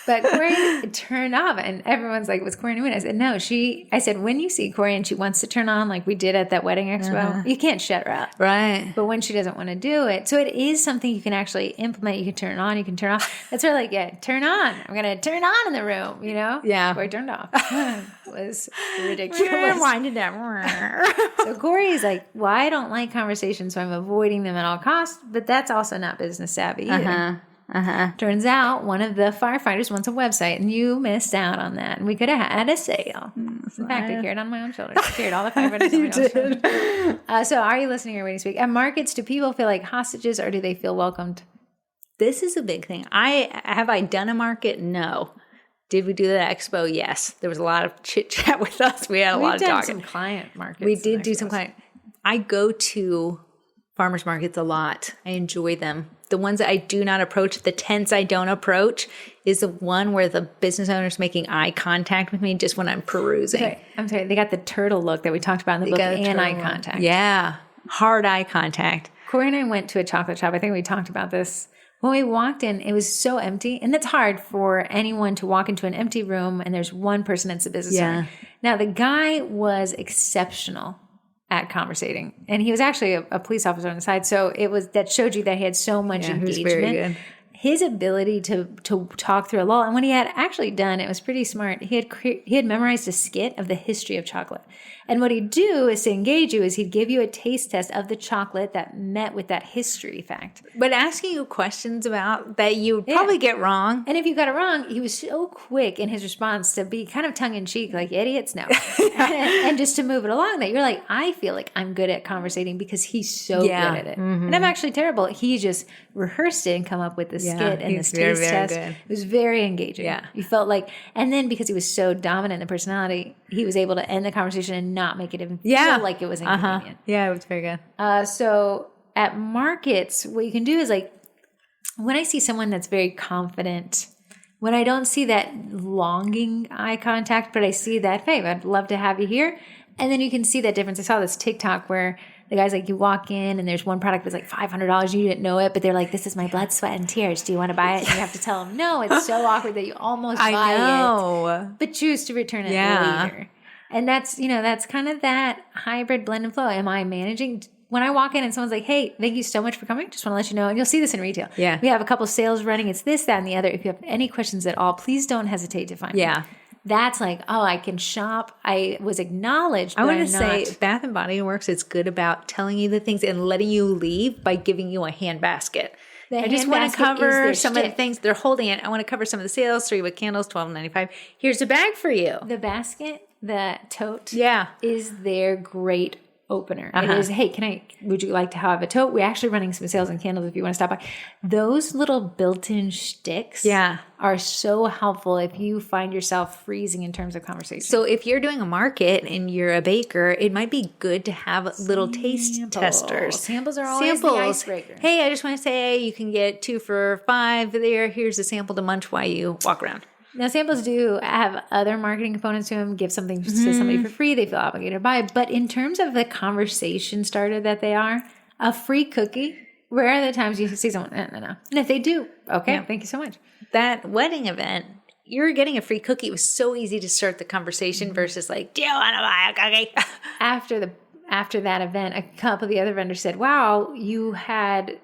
But Corey turned off, and everyone's like, "What's Corey doing?" I said, "No, I said, when you see Corey and she wants to turn on, like we did at that wedding expo, you can't shut her up, right? But when she doesn't want to do it, so it is something you can actually implement. You can turn on, you can turn off. That's sort of like, yeah, turn on. I'm gonna turn on in the room, Yeah. Corey turned off. It was ridiculous. Winding down. So Corey's like, well, I don't like conversations, so I'm avoiding them at all costs. But that's also not business savvy either. Turns out one of the firefighters wants a website, and you missed out on that. And we could have had a sale. In fact, I carried on my own shoulders. I carried all the firefighters on my own shoulders. So are you listening or waiting to speak? At markets, do people feel like hostages, or do they feel welcomed? This is a big thing. Have I done a market? No. Did we do the expo? Yes. There was a lot of chit chat with us. We had a lot of talking. We've done some client markets. We did do some client. I go to farmers markets a lot. I enjoy them. The ones that I do not approach, the tents I don't approach, is the one where the business owner's making eye contact with me just when I'm perusing. I'm sorry. They got the turtle look that we talked about in the book, and eye contact. Yeah. Hard eye contact. Corey and I went to a chocolate shop. I think we talked about this. When we walked in, it was so empty. And that's hard for anyone to walk into an empty room and there's one person that's a business owner. Now, the guy was exceptional at conversating. And he was actually a police officer on the side. So that showed you that he had so much engagement. He was very good. His ability to talk through a lull. And what he had actually done, it was pretty smart. He had memorized a skit of the history of chocolate. And what he'd do is to engage you is he'd give you a taste test of the chocolate that met with that history fact. But asking you questions about that you would probably get wrong. And if you got it wrong, he was so quick in his response to be kind of tongue-in-cheek, like, idiots, no. and just to move it along that you're like, I feel like I'm good at conversating because he's so good at it. And I'm actually terrible. He just rehearsed it and come up with the skit and this taste test. Good. It was very engaging. Yeah. You felt like, and then because he was so dominant in the personality, he was able to end the conversation and not make it feel like it was inconvenient. Yeah, it was very good. So at markets, what you can do is like, when I see someone that's very confident, when I don't see that longing eye contact, but I see that, hey, I'd love to have you here. And then you can see that difference. I saw this TikTok where the guy's like, you walk in and there's one product that's like $500 and you didn't know it, but they're like, this is my blood, sweat, and tears. Do you want to buy it? And you have to tell them, no, it's so awkward that you almost buy it, but choose to return it later. And that's kind of that hybrid blend and flow. Am I managing? When I walk in and someone's like, hey, thank you so much for coming. Just want to let you know. And you'll see this in retail. Yeah. We have a couple sales running. It's this, that, and the other. If you have any questions at all, please don't hesitate to find me. That's like, oh, I can shop. I was acknowledged. I want to say Bath and Body Works is good about telling you the things and letting you leave by giving you a hand basket. I just want to cover some of the things they're holding it. I want to cover some of the sales. 3 wick candles, $12.95. Here's a bag for you. The basket, the tote, is their great opener. It is, hey, would you like to have a tote? We're actually running some sales and candles if you want to stop by. Those little built-in shticks are so helpful if you find yourself freezing in terms of conversation. So if you're doing a market and you're a baker, it might be good to have little taste testers. Samples are always the icebreaker. Hey, I just want to say you can get 2 for $5 there. Here's a sample to munch while you walk around. Now, samples do have other marketing components to them. Give something to somebody for free. They feel obligated to buy. But in terms of the conversation starter that they are, a free cookie, rare are the times you see someone, no. And if they do, thank you so much. That wedding event, you're getting a free cookie. It was so easy to start the conversation versus like, do you want to buy a cookie? After that event, a couple of the other vendors said, wow, you had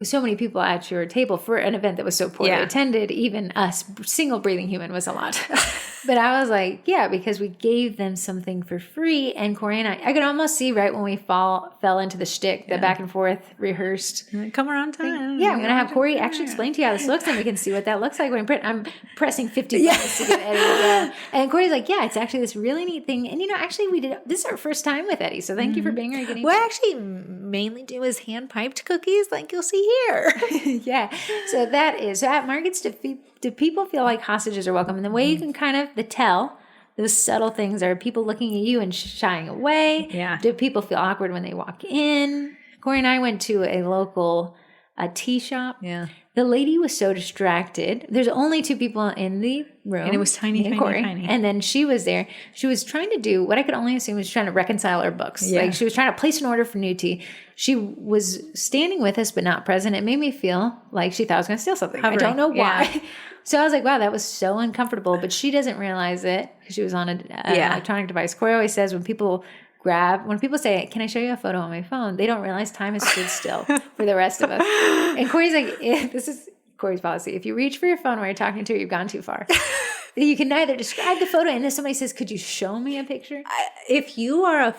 so many people at your table for an event that was so poorly attended. Even us, single breathing human, was a lot. But I was like, yeah, because we gave them something for free. And Corey and I could almost see right when we fell into the shtick, the back and forth rehearsed. Come around time. Yeah, I'm going to have Corey actually explain to you how this looks, and we can see what that looks like when I'm pressing 50 buttons to get Eddie to go. And Corey's like, yeah, it's actually this really neat thing. And, actually this is our first time with Eddie. So thank you for being here. What I actually mainly do is hand-piped cookies like you'll see here. Yeah. So at markets, do people feel like hostages are welcome? And the way you can kind of those subtle things are people looking at you and shying away. Yeah. Do people feel awkward when they walk in? Corey and I went to a local tea shop. Yeah. The lady was so distracted. There's only 2 people in the room. And it was tiny. And then she was there. She was trying to do what I could only assume was trying to reconcile her books. Yeah. Like she was trying to place an order for new tea. She was standing with us, but not present. It made me feel like she thought I was going to steal something. Hovering. I don't know why. Yeah. So I was like, wow, that was so uncomfortable. But she doesn't realize it because she was on an electronic device. Corey always says when people say, can I show you a photo on my phone? They don't realize time has stood still for the rest of us. And Corey's like, this is Corey's policy. If you reach for your phone while you're talking to her, you've gone too far. You can neither describe the photo, and then somebody says, could you show me a picture? If you are a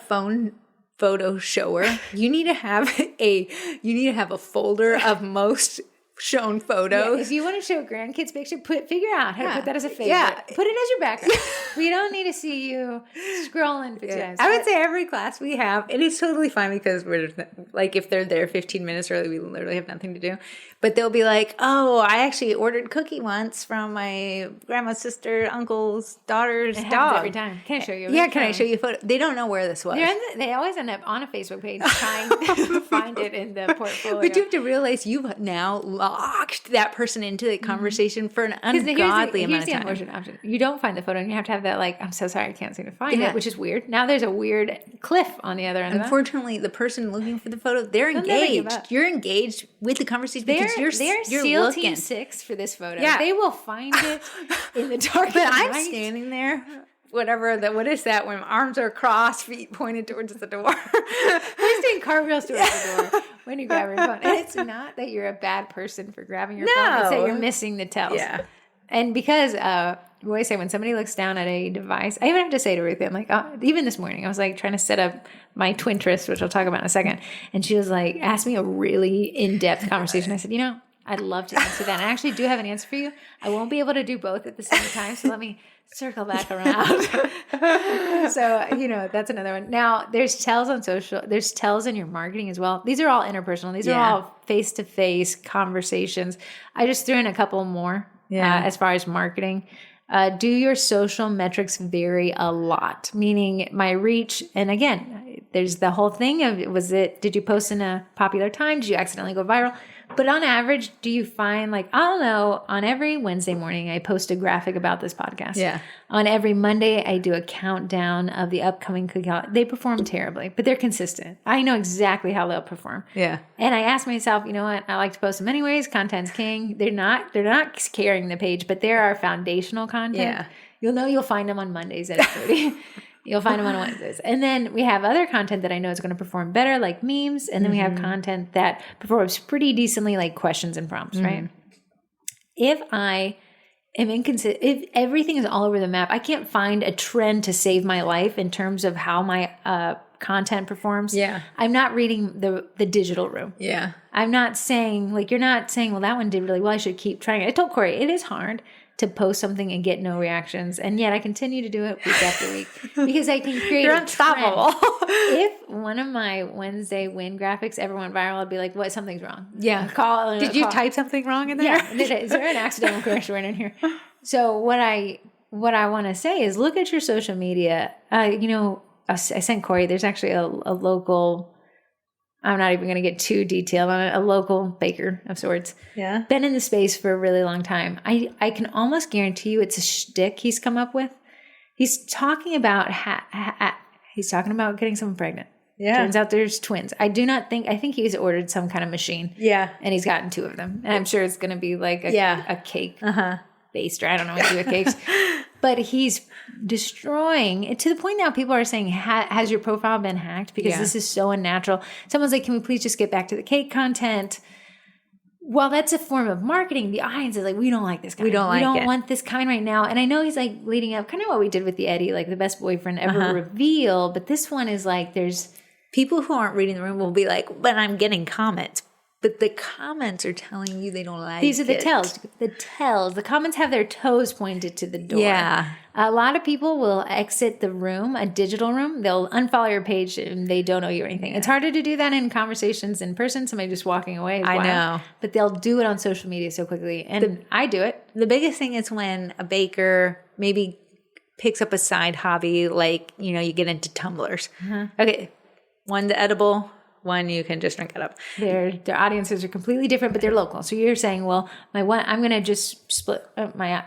photo shower, you need to have a folder of most shown photos. Yeah, if you want to show grandkids picture, figure out how to put that as a favorite. Yeah. Put it as your background. We don't need to see you scrolling pajamas. I would say every class we have, and it's totally fine because we're like, if they're there 15 minutes early, we literally have nothing to do. But they'll be like, oh, I actually ordered cookie once from my grandma's sister, uncle's daughter's dog. Every time. Can I show you? Yeah, can I show you a photo? They don't know where this was. They always end up on a Facebook page trying to find it in the portfolio. But you have to realize you've now locked that person into the conversation for an ungodly amount of time. Here's the unfortunate option. You don't find the photo, and you have to have that, like, I'm so sorry, I can't seem to find it, which is weird. Now there's a weird cliff on the other end of that. Unfortunately, the person looking for the photo, they're engaged. You're engaged with the conversation because you're SEAL looking. Team 6 for this photo. Yeah. They will find it in the dark. But I'm standing there, what is that, when arms are crossed, feet pointed towards the door. Who's doing cartwheels towards the door when you grab your phone? And it's not that you're a bad person for grabbing your phone. It's that you're missing the tells. Yeah. And because we always say when somebody looks down at a device, I even have to say to Ruthie, I'm like, even this morning, I was like trying to set up my Twinterest, which I'll talk about in a second. And she was like, asked me a really in-depth conversation. I said, I'd love to answer that. And I actually do have an answer for you. I won't be able to do both at the same time. So let me circle back around. So, that's another one. Now, there's tells on social. There's tells in your marketing as well. These are all interpersonal. These are all face-to-face conversations. I just threw in a couple more as far as marketing. Do your social metrics vary a lot? Meaning my reach, and again, there's the whole thing of, did you post in a popular time? Did you accidentally go viral? But on average, do you find, like, I don't know, on every Wednesday morning, I post a graphic about this podcast. Yeah. On every Monday, I do a countdown of the upcoming cookie. They perform terribly, but they're consistent. I know exactly how they'll perform. Yeah. And I ask myself, you know what? I like to post them anyways. Content's king. They're not carrying the page, but they're our foundational content. Yeah. You'll find them on Mondays at 8:30. You'll find them on Wednesdays. And then we have other content that I know is going to perform better, like memes. And then we have content that performs pretty decently, like questions and prompts, right? If I am inconsistent, if everything is all over the map, I can't find a trend to save my life in terms of how my content performs. Yeah. I'm not reading the digital room. Yeah. I'm not saying, like, you're not saying, well, that one did really well, I should keep trying it. I told Corey, it is hard to post something and get no reactions. And yet I continue to do it week after week because I can create You're unstoppable. If one of my Wednesday win graphics ever went viral, I'd be like, what? Something's wrong. Yeah. Did you type something wrong in there? Yeah. Is there an accidental correction right in here? So what I want to say is look at your social media. I sent Corey, there's actually a local, I'm not even going to get too detailed on it, a local baker of sorts. Yeah. Been in the space for a really long time. I can almost guarantee you it's a shtick he's come up with. He's talking about getting someone pregnant. Yeah. Turns out there's twins. I think he's ordered some kind of machine. Yeah. And he's gotten 2 of them. And I'm sure it's going to be like a cake baster. I don't know what to do with cakes. But he's destroying it to the point now people are saying, has your profile been hacked? Because this is so unnatural. Someone's like, can we please just get back to the cake content? while that's a form of marketing, the audience is like, we don't like this guy. We don't want this kind right now. And I know he's like leading up, kind of what we did with the Eddie, like the best boyfriend ever reveal. But this one is like, there's people who aren't reading the room will be like, but I'm getting comments. But the comments are telling you they don't like it. These are the tells. The tells. The comments have their toes pointed to the door. Yeah. A lot of people will exit the room, a digital room. They'll unfollow your page and they don't owe you anything. It's harder to do that in conversations in person. Somebody just walking away is wild. know. But they'll do it on social media so quickly. And I do it. The biggest thing is when a baker maybe picks up a side hobby, like, you know, you get into tumblers. Okay. One's edible. One you can just drink it up. Their audiences are completely different, but they're local. So you're saying, well, I'm going to just split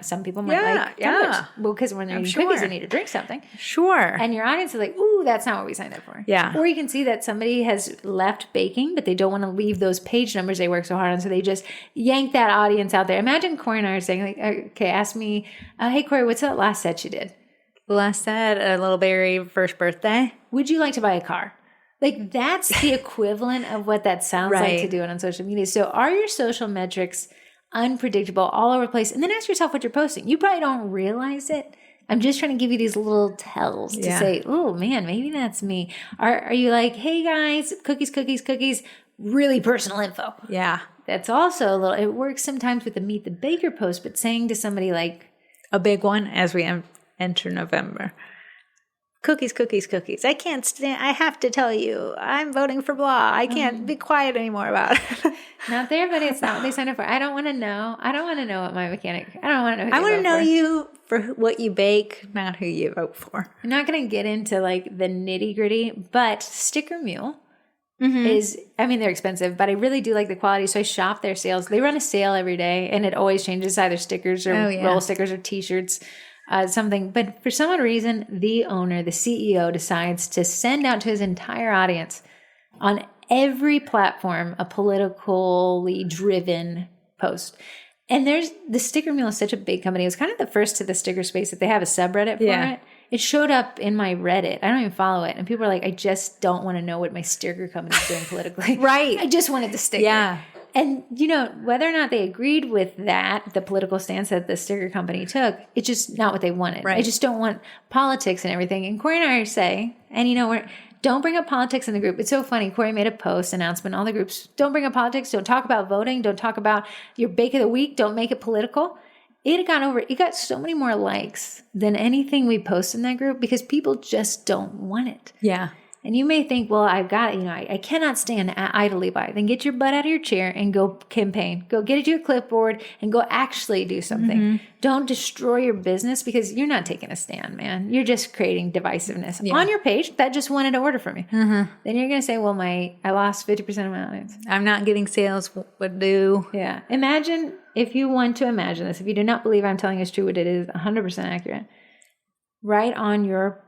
some people might like tumblers. Well, because when they're eating cookies, they need to drink something. Sure. And your audience is like, ooh, that's not what we signed up for. Yeah. Or you can see that somebody has left baking, but they don't want to leave those page numbers they work so hard on. So they just yank that audience out there. Imagine Corey and I are saying, like, okay, ask me, hey, Corey, what's that last set you did? The last set, a little berry first birthday. Would you like to buy a car? Like, that's the equivalent of what that sounds like to do it on social media. So are your social metrics unpredictable, all over the place? And then ask yourself what you're posting. You probably don't realize it. I'm just trying to give you these little tells to say, oh, man, maybe that's me. Are you like, hey, guys, cookies, really personal info? Yeah. That's also a little, it works sometimes with the Meet the Baker post, but saying to somebody like, a big one as we enter November. Cookies. I can't stand, I have to tell you, I'm voting for blah. I can't be quiet anymore about it. Not there, but it's not what they signed up for. I don't want to know. I don't want to know what my mechanic, I don't want to know who I want to know for. you for what you bake, not who you vote for. I'm not going to get into like the nitty gritty, but Sticker Mule is, I mean, they're expensive, but I really do like the quality. So I shop their sales. They run a sale every day and it always changes, either stickers or roll stickers or t-shirts. Something, but for some odd reason, the owner, the CEO, decides to send out to his entire audience on every platform a politically driven post. And the Sticker Mule is such a big company. It was kind of the first to the sticker space that they have a subreddit for it. It showed up in my Reddit. I don't even follow it. And people are like, I just don't want to know what my sticker company is doing politically. Right. I just wanted the sticker. Yeah. And, you know, whether or not they agreed with that, the political stance that the sticker company took, it's just not what they wanted. Right. I just don't want politics and everything. And Corey and I say, and you know, don't bring up politics in the group. It's so funny. Corey made a post announcement, all the groups, don't bring up politics. Don't talk about voting. Don't talk about your bake of the week. Don't make it political. It got so many more likes than anything we post in that group because people just don't want it. Yeah. And you may think, well, I've got it. You know, I cannot stand idly by. Then get your butt out of your chair and go campaign. Go get your clipboard and go actually do something. Don't destroy your business because you're not taking a stand, man. You're just creating divisiveness on your page that just wanted to order from you. Then you're going to say, well, I lost 50% of my audience. I'm not getting sales. What do? Yeah. Imagine, if you want to imagine this, if you do not believe I'm telling you it's true, what it is 100% accurate, right on your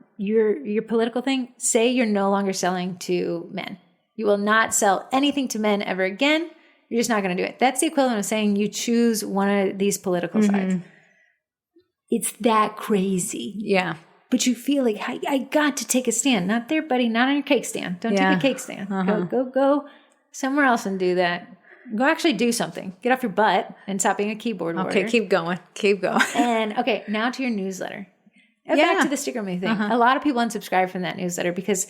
political thing, say you're no longer selling to men. You will not sell anything to men ever again. You're just not going to do it. That's the equivalent of saying you choose one of these political sides. It's that crazy. Yeah. But you feel like, I got to take a stand. Not there, buddy. Not on your cake stand. Don't take a cake stand. Go somewhere else and do that. Go actually do something. Get off your butt and stop being a keyboard warrior. Okay, keep going. And okay, now to your newsletter. Back to the Sticker Me thing. A lot of people unsubscribe from that newsletter because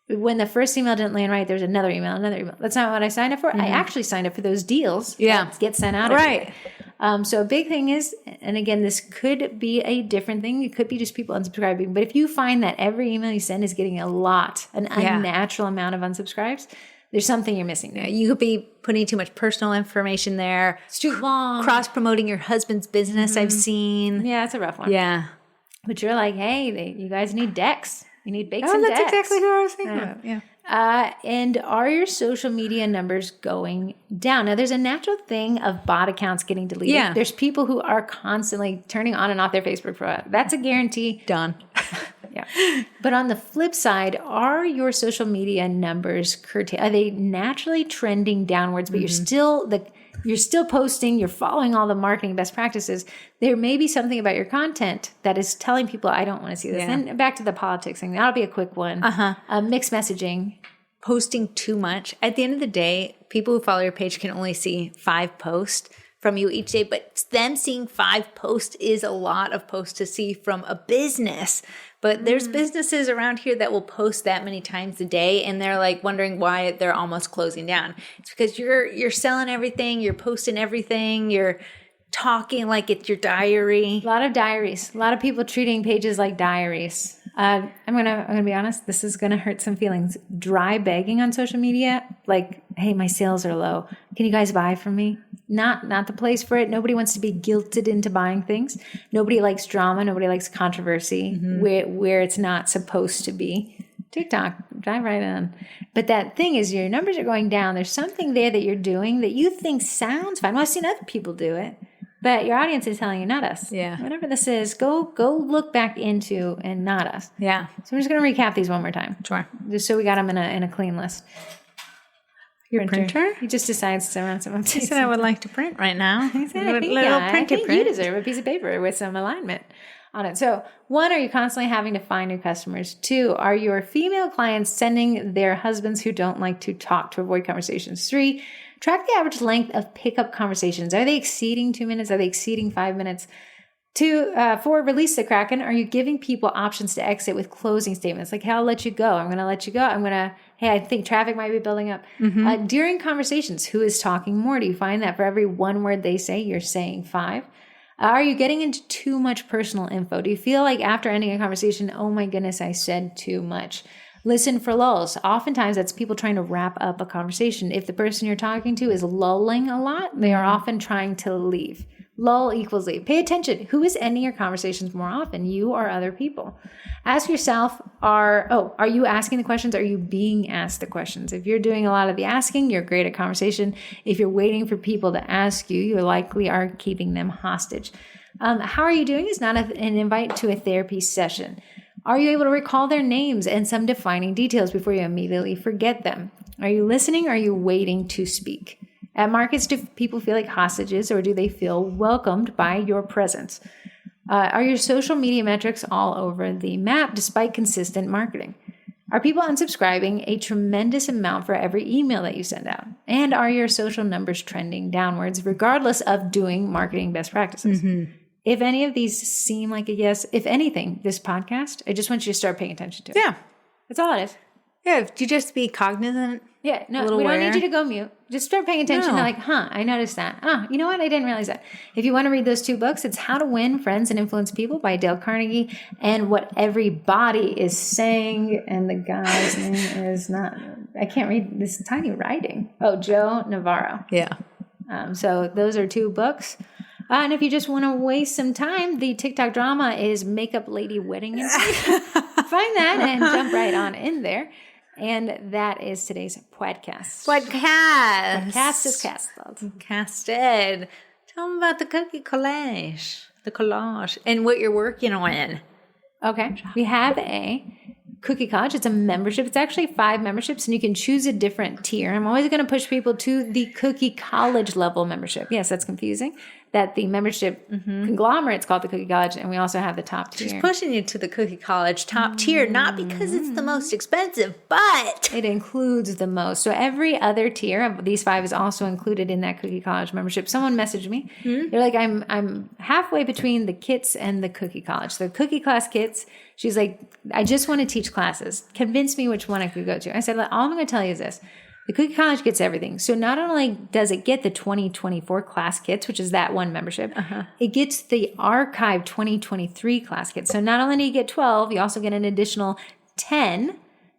when the first email didn't land right, there's another email. That's not what I signed up for. I actually signed up for those deals that get sent out. Right. So a big thing is, and again, this could be a different thing. It could be just people unsubscribing. But if you find that every email you send is getting an unnatural amount of unsubscribes, there's something you're missing there. You could be putting too much personal information there. It's too long. Cross-promoting your husband's business, I've seen. Yeah, it's a rough one. Yeah. But you're like, hey, you guys need decks. You need bakes and decks. That's exactly what I was thinking about. Yeah. And are your social media numbers going down? Now, there's a natural thing of bot accounts getting deleted. Yeah. There's people who are constantly turning on and off their Facebook profile. That's a guarantee. Done. Yeah. But on the flip side, are your social media numbers curtailed? Are they naturally trending downwards, but you're still posting, you're following all the marketing best practices? There may be something about your content that is telling people, I don't want to see this. And back to the politics thing. That'll be a quick one. Mixed messaging. posting too much. At the end of the day, people who follow your page can only see 5 posts from you each day, but them seeing 5 posts is a lot of posts to see from a business. But there's businesses around here that will post that many times a day, and they're like wondering why they're almost closing down. It's because you're selling everything, you're posting everything, you're talking like it's your diary. A lot of diaries. A lot of people treating pages like diaries. I'm gonna be honest. This is gonna hurt some feelings. Dry begging on social media, like, "Hey, my sales are low. Can you guys buy from me?" Not the place for it. Nobody wants to be guilted into buying things. Nobody likes drama. Nobody likes controversy where it's not supposed to be. TikTok, dive right in. But that thing is, your numbers are going down. There's something there that you're doing that you think sounds fine. Well, I've seen other people do it. But your audience is telling you, not us. Yeah. Whatever this is, go look back into and not us. Yeah. So I'm just going to recap these one more time. Sure. Just so we got them in a clean list. Your printer? He just decides to run some updates. He said I would like to print right now. He said, I think you deserve a piece of paper with some alignment on it. So 1, are you constantly having to find new customers? 2, are your female clients sending their husbands who don't like to talk to avoid conversations? 3, track the average length of pickup conversations. Are they exceeding 2 minutes? Are they exceeding 5 minutes? 4, release the Kraken. Are you giving people options to exit with closing statements? Like, hey, I'll let you go. I'm going to let you go. Hey, I think traffic might be building up. During conversations, who is talking more? Do you find that for every 1 word they say, you're saying 5? Are you getting into too much personal info? Do you feel like after ending a conversation, oh my goodness, I said too much? Listen for lulls. Oftentimes, that's people trying to wrap up a conversation. If the person you're talking to is lulling a lot, they are often trying to leave. Lull equals leave. Pay attention. Who is ending your conversations more often, you or other people? Ask yourself, are you asking the questions? Are you being asked the questions? If you're doing a lot of the asking, you're great at conversation. If you're waiting for people to ask you, you likely are keeping them hostage. How are you doing is not an invite to a therapy session. Are you able to recall their names and some defining details before you immediately forget them? Are you listening or are you waiting to speak? At markets, do people feel like hostages or do they feel welcomed by your presence? Are your social media metrics all over the map despite consistent marketing? Are people unsubscribing a tremendous amount for every email that you send out? And are your social numbers trending downwards regardless of doing marketing best practices? If any of these seem like a yes, if anything, this podcast, I just want you to start paying attention to it. Yeah. That's all it is. Yeah, you just be cognizant. Yeah, no, we don't need you to go mute. Just start paying attention. No. Like, I noticed that. You know what? I didn't realize that. If you want to read those 2 books, it's How to Win Friends and Influence People by Dale Carnegie and What Everybody is Saying. And the guy's name is not, I can't read this tiny writing. Oh, Joe Navarro. Yeah. So those are 2 books. And if you just want to waste some time, the TikTok drama is Makeup Lady Wedding. Find that and jump right on in there. And that is today's podcast. Podcast is casted. Casted. Tell them about the cookie collage. The collage. And what you're working on. Okay. We have a Cookie College. It's a membership. It's actually 5 memberships, and you can choose a different tier. I'm always going to push people to the Cookie College level membership. Yes, that's confusing. That the membership conglomerate's called the Cookie College, and we also have the top tier. She's pushing you to the Cookie College top tier, not because it's the most expensive, but it includes the most. So every other tier of these 5 is also included in that Cookie College membership. Someone messaged me. They're like, I'm halfway between the kits and the Cookie College. The Cookie Class kits, she's like, I just want to teach classes. Convince me which one I could go to. I said, all I'm going to tell you is this. The Cookie College gets everything. So not only does it get the 2024 class kits, which is that one membership, it gets the archive 2023 class kits. So not only do you get 12, you also get an additional 10.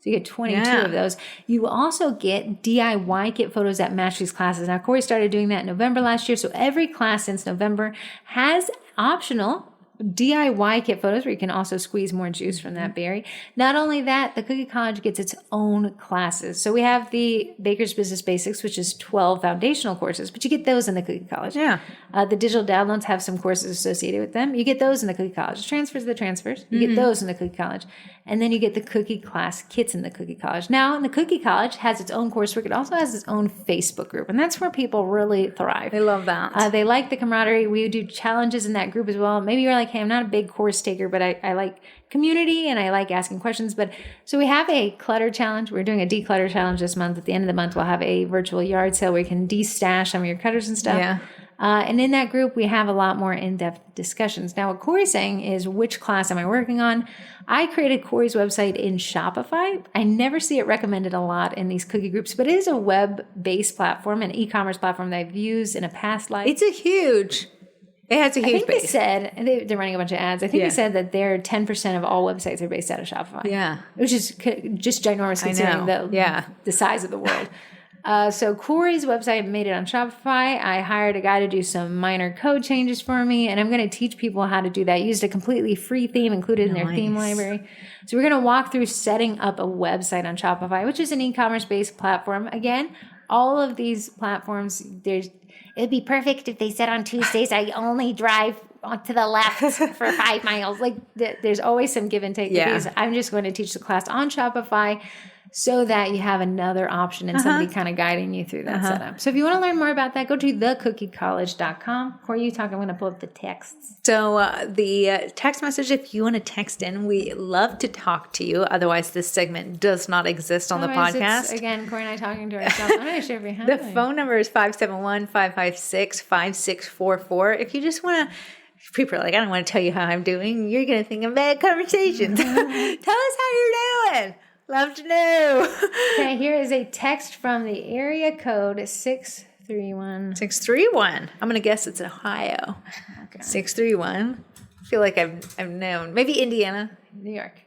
So you get 22 of those. You also get DIY kit photos that match these classes. Now, Corey started doing that in November last year. So every class since November has optional DIY kit photos where you can also squeeze more juice from that berry. Not only that, the Cookie College gets its own classes. So we have the Baker's Business Basics, which is 12 foundational courses, but you get those in the Cookie College. Yeah. The digital downloads have some courses associated with them. You get those in the Cookie College. Transfers, you get those in the Cookie College. And then you get the Cookie Class kits in the Cookie College. Now, the Cookie College has its own coursework. It also has its own Facebook group, and that's where people really thrive. They love that. They like the camaraderie. We do challenges in that group as well. Maybe you're like, hey, I'm not a big course taker, but I like community and I like asking questions. But so we have a clutter challenge. We're doing a declutter challenge this month. At the end of the month, we'll have a virtual yard sale where you can de-stash some of your cutters and stuff. Yeah. And in that group, we have a lot more in-depth discussions. Now, what Corey's saying is, which class am I working on? I created Corey's website in Shopify. I never see it recommended a lot in these cookie groups, but it is a web-based platform, an e-commerce platform that I've used in a past life. It has a huge I think base. they said, they're running a bunch of ads. I think they said that they're 10% of all websites are based out of Shopify. Yeah. Which is just ginormous considering the size of the world. So Corey's website made it on Shopify. I hired a guy to do some minor code changes for me, and I'm going to teach people how to do that. I used a completely free theme included in their theme library. So we're going to walk through setting up a website on Shopify, which is an e-commerce based platform. Again, all of these platforms, it'd be perfect if they said on Tuesdays, I only drive to the left for 5 miles. Like there's always some give and take with these. I'm just going to teach the class on Shopify so that you have another option and somebody kind of guiding you through that setup. So if you want to learn more about that, go to thecookiecollege.com. Corey, you talk. I'm going to pull up the texts. So the text message, if you want to text in, we love to talk to you. Otherwise, this segment does not exist on the podcast. Again, Corey and I talking to ourselves. I'm not sure if we have The phone number is 571-556-5644. If you just want to, people are like, I don't want to tell you how I'm doing. You're going to think I'm bad conversations. Tell us how you're doing. Love to know. Okay, here is a text from the area code 631. 631. I'm going to guess it's Ohio. Okay. 631. I feel like I've known. Maybe Indiana. New York.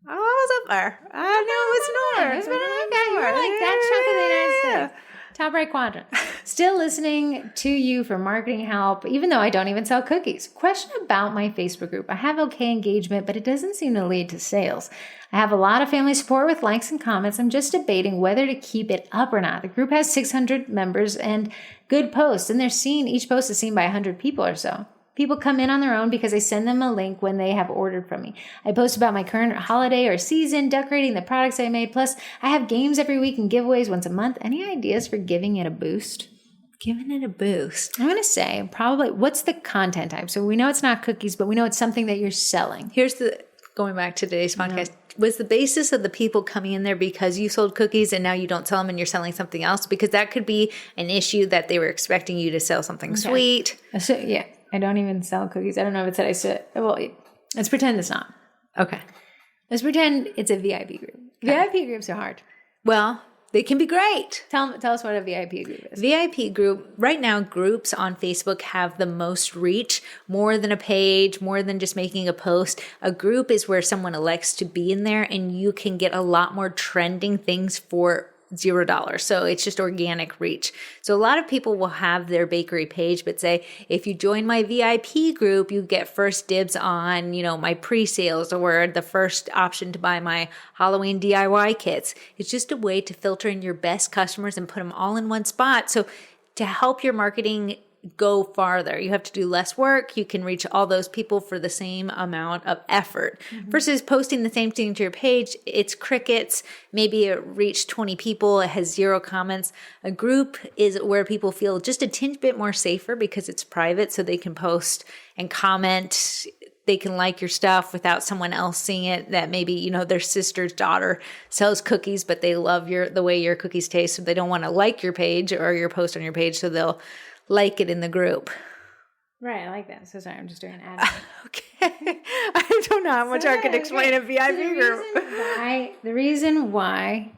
Oh, I was up there. I know it was north. You're like that chunk of the United States. Top right quadrant. Still listening to you for marketing help, even though I don't even sell cookies. Question about my Facebook group. I have okay engagement, but it doesn't seem to lead to sales. I have a lot of family support with likes and comments. I'm just debating whether to keep it up or not. The group has 600 members and good posts, and each post is seen by 100 people or so. People come in on their own because I send them a link when they have ordered from me. I post about my current holiday or season, decorating the products I made. Plus, I have games every week and giveaways once a month. Any ideas for giving it a boost? Giving it a boost. I'm going to say probably, what's the content type? So we know it's not cookies, but we know it's something that you're selling. Going back to today's podcast, was the basis of the people coming in there because you sold cookies and now you don't sell them and you're selling something else? Because that could be an issue that they were expecting you to sell something sweet. So, yeah. I don't even sell cookies. I don't know if it said I said. Well, let's pretend it's not. Okay. Let's pretend it's a VIP group. Okay. VIP groups are hard. Well, they can be great. Tell us what a VIP group is. VIP group, right now, groups on Facebook have the most reach, more than a page, more than just making a post. A group is where someone elects to be in there and you can get a lot more trending things for $0. So it's just organic reach. So a lot of people will have their bakery page, but say, if you join my VIP group, you get first dibs on, my pre-sales or the first option to buy my Halloween DIY kits. It's just a way to filter in your best customers and put them all in one spot. So to help your marketing go farther, you have to do less work. You can reach all those people for the same amount of effort versus posting the same thing to your page. It's crickets. Maybe it reached 20 people. It has 0 comments. A group is where people feel just a tinge bit more safer because it's private, so they can post and comment. They can like your stuff without someone else seeing it, that maybe, their sister's daughter sells cookies, but they love the way your cookies taste. So they don't want to like your page or your post on your page. So they'll like it in the group. Right, I like that. So sorry, I'm just doing an ad. Okay. I don't know how much I could explain a VIP group. The reason why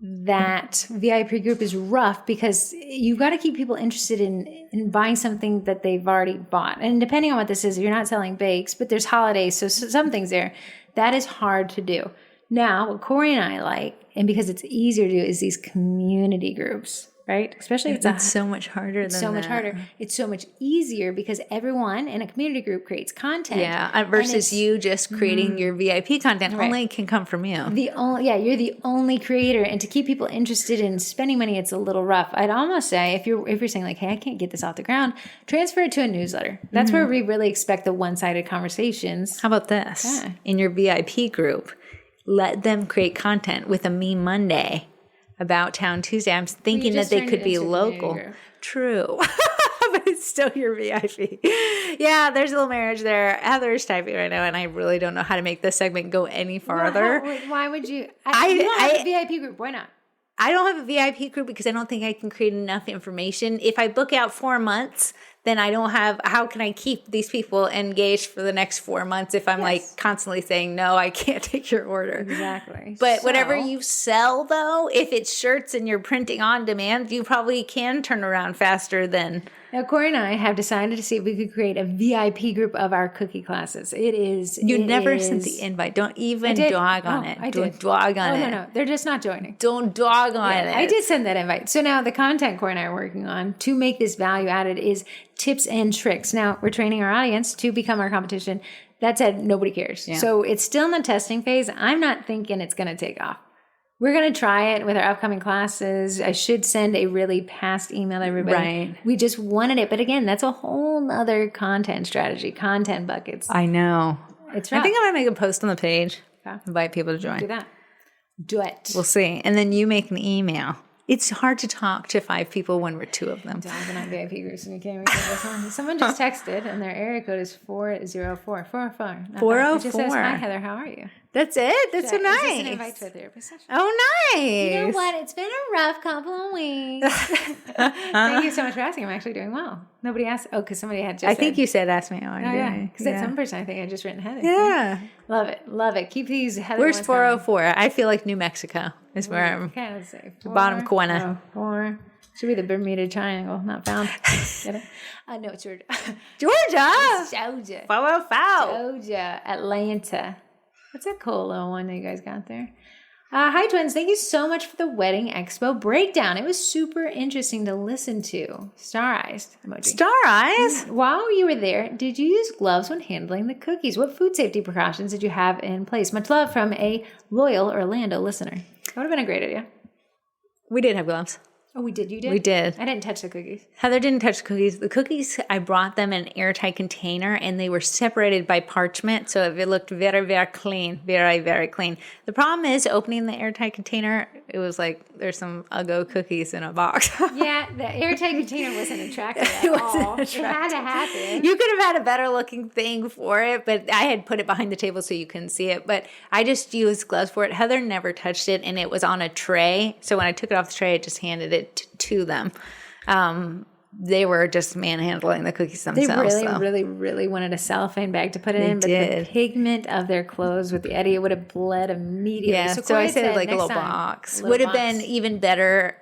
that VIP group is rough, because you've got to keep people interested in buying something that they've already bought. And depending on what this is, you're not selling bakes, but there's holidays, so some things there. That is hard to do. Now, what Corey and I like, and because it's easier to do, is these community groups. Right? Especially if it's so much harder than that. It's so much harder. It's so much easier because everyone in a community group creates content. Yeah, versus you just creating your VIP content only can come from you. You're the only creator, and to keep people interested in spending money, it's a little rough. I'd almost say if you're saying like, hey, I can't get this off the ground, transfer it to a newsletter. That's where we really expect the one-sided conversations. How about this? Yeah. In your VIP group, let them create content with a Meme Monday. About Town Tuesday. I'm thinking that they could be local. True. but it's still your VIP. Yeah, there's a little marriage there. Heather's typing right now, and I really don't know how to make this segment go any farther. Why would you? You don't have a VIP group. Why not? I don't have a VIP group because I don't think I can create enough information. If I book out 4 months, then I don't have, how can I keep these people engaged for the next 4 months if I'm like constantly saying, no, I can't take your order. Exactly. But whatever you sell though, if it's shirts and you're printing on demand, you probably can turn around faster than. Now, Corey and I have decided to see if we could create a VIP group of our cookie classes. You never sent the invite. Don't even dog on it. Don't dog on it. No. They're just not joining. Don't dog on it. I did send that invite. So now the content Corey and I are working on to make this value added is tips and tricks. Now we're training our audience to become our competition. That said, nobody cares. Yeah. So it's still in the testing phase. I'm not thinking it's going to take off. We're going to try it with our upcoming classes. I should send a really past email to everybody. Right. We just wanted it. But again, that's a whole other content strategy, content buckets. I know. It's rough. I think I'm going to make a post on the page. Okay. Invite people to join. Do that. Do it. We'll see. And then you make an email. It's hard to talk to 5 people when we're 2 of them. Diving on VIP groups and you can't make this one. Someone just texted and their area code is 404. 404. 404. It just says, hi, Heather, how are you? That's it. That's so nice. It's just an invite to a therapist session. Oh, nice. You know what? It's been a rough couple of weeks. Thank you so much for asking. I'm actually doing well. Nobody asked. Oh, because somebody had just I think you said ask me how I'm doing. Because at some person, I think I just written Heather. Yeah. Love it. Love it. Keep these Heather. Where's 404? I feel like New Mexico is where I'm. Okay, let's say Bottom corner. 4. Should be the Bermuda Triangle. Not found. Get it? No, it's Georgia. Georgia. 405. Georgia. Atlanta. What's that cool little one that you guys got there? Hi, twins. Thank you so much for the Wedding Expo breakdown. It was super interesting to listen to. Star-eyes emoji. Star eyes? While you were there, did you use gloves when handling the cookies? What food safety precautions did you have in place? Much love from a loyal Orlando listener. That would have been a great idea. We did have gloves. Oh, we did? You did? We did. I didn't touch the cookies. Heather didn't touch the cookies. The cookies, I brought them in an airtight container, and they were separated by parchment, so it looked very, very clean. Very, very clean. The problem is, opening the airtight container, it was like, there's some Uggo cookies in a box. Yeah, the airtight container wasn't attractive at all. It had to happen. You could have had a better looking thing for it, but I had put it behind the table so you couldn't see it. But I just used gloves for it. Heather never touched it, and it was on a tray. So when I took it off the tray, I just handed it to them. They were just manhandling the cookies themselves. They really wanted a cellophane bag to put it in, but the pigment of their clothes with the Eddie, it would have bled immediately. Yeah, so I said like a little box. Would have been even better.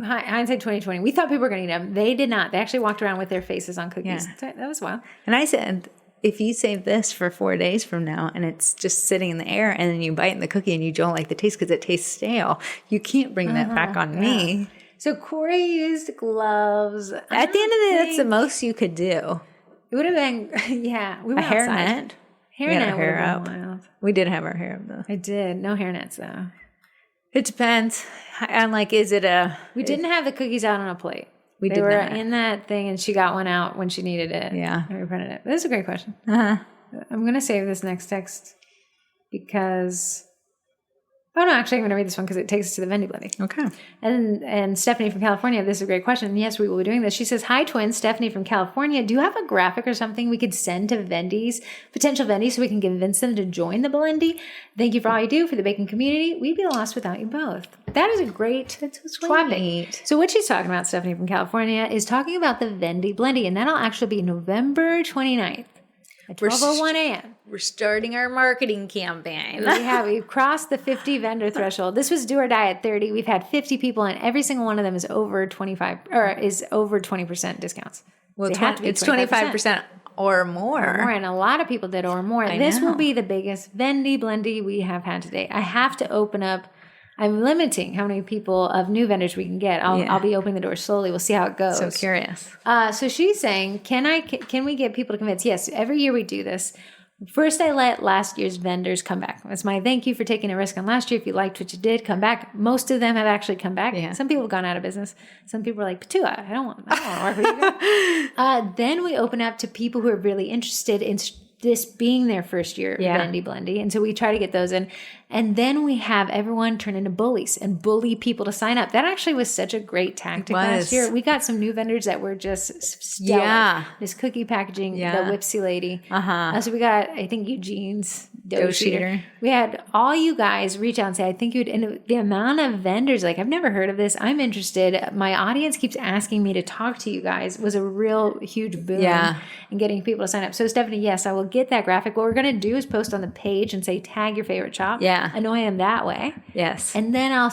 Hindsight 2020. We thought people were going to eat them. They did not. They actually walked around with their faces on cookies. Yeah. That was wild. And I said, if you save this for 4 days from now and it's just sitting in the air and then you bite in the cookie and you don't like the taste because it tastes stale, you can't bring that back on me. So Corey used gloves. At the end of the day, that's the most you could do. It would have been, we went hairnet. Hairnet would have been wild. We did have our hair up though. I did. No hairnets though. It depends. I'm like, is it a... We didn't have the cookies out on a plate. They were in that thing and she got one out when she needed it. Yeah. And we printed it. This is a great question. Uh-huh. I'm going to save this next text because... Oh, no, actually, I'm going to read this one because it takes us to the Vendy Blendy. Okay. And Stephanie from California, this is a great question. Yes, we will be doing this. She says, hi, twins, Stephanie from California. Do you have a graphic or something we could send to Vendy's, potential Vendy's, so we can convince them to join the Blendy? Thank you for all you do for the baking community. We'd be lost without you both. That is a great topic. So what she's talking about, Stephanie from California, is talking about the Vendy Blendy, and that'll actually be November 29th. At 12:01 a.m. We're starting our marketing campaign. We've crossed the 50 vendor threshold. This was do or die at 30. We've had 50 people, and every single one of them is over 25 or is over 20% discounts. Well, it's 25% or more. And a lot of people did or more. This will be the biggest Vendy Blendy we have had today. I have to open up. I'm limiting how many people of new vendors we can get. I'll be opening the door slowly. We'll see how it goes. So curious. So she's saying, can we get people to convince? Yes, every year we do this. First, I let last year's vendors come back. That's my thank you for taking a risk on last year. If you liked what you did, come back. Most of them have actually come back. Yeah. Some people have gone out of business. Some people are like, Patua, I don't want to work with you. Then we open up to people who are really interested in this being their first year Vendy Blendy. And so we try to get those in. And then we have everyone turn into bullies and bully people to sign up. That actually was such a great tactic last year. We got some new vendors that were just stellar. Yeah. This cookie packaging, the Whipsy lady. So we got, I think, Eugene's dough sheeter. We had all you guys reach out and say, I think you'd, and the amount of vendors, like, I've never heard of this. I'm interested. My audience keeps asking me to talk to you guys. Was a real huge boom in getting people to sign up. So Stephanie, yes, I will get that graphic. What we're going to do is post on the page and say, tag your favorite shop. Annoy them that way. Yes. And then I'll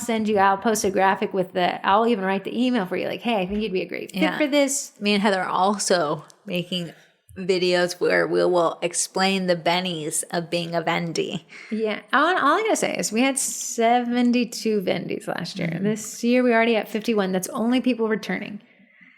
post a graphic with I'll even write the email for you. Like, hey, I think you'd be a great fit for this. Me and Heather are also making videos where we will explain the bennies of being a Vendy. Yeah. All I got to say is we had 72 Vendies last year. This year we already at 51. That's only people returning.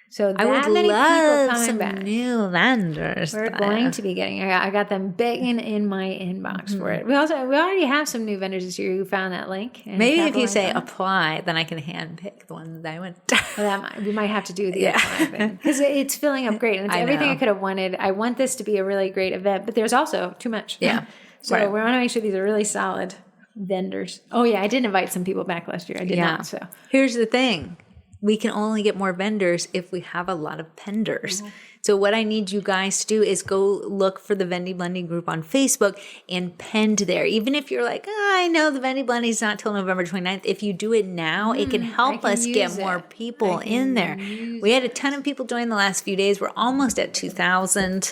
So that I would many love people coming some back. new vendors. We're going to be getting. I got them begging in my inbox for it. We already have some new vendors this year who found that link. Maybe if you say apply, then I can handpick the one that I went. We might have to do the apply thing because it's filling up great. And it's everything I could have wanted. I want this to be a really great event, but there's also too much. Yeah. So we want to make sure these are really solid vendors. Oh yeah, I did invite some people back last year. I did not. So here's the thing. We can only get more vendors if we have a lot of penders. So what I need you guys to do is go look for the Vendy Blendy group on Facebook and pend there. Even if you're like, I know the Vendy Blendy is not till November 29th. If you do it now, it can help us get more people in there. We had a ton of people join the last few days. We're almost at 2,000,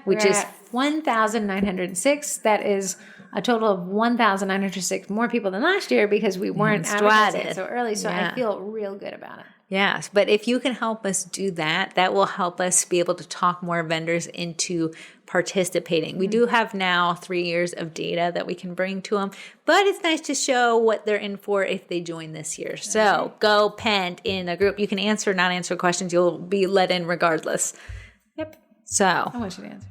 which is 1,906. That is a total of 1,906 more people than last year because we weren't advertising so early. So I feel real good about it. Yes, but if you can help us do that, that will help us be able to talk more vendors into participating. We do have now 3 years of data that we can bring to them, but it's nice to show what they're in for if they join this year. So go pend in a group. You can answer, not answer questions. You'll be let in regardless. Yep. So I want you to answer.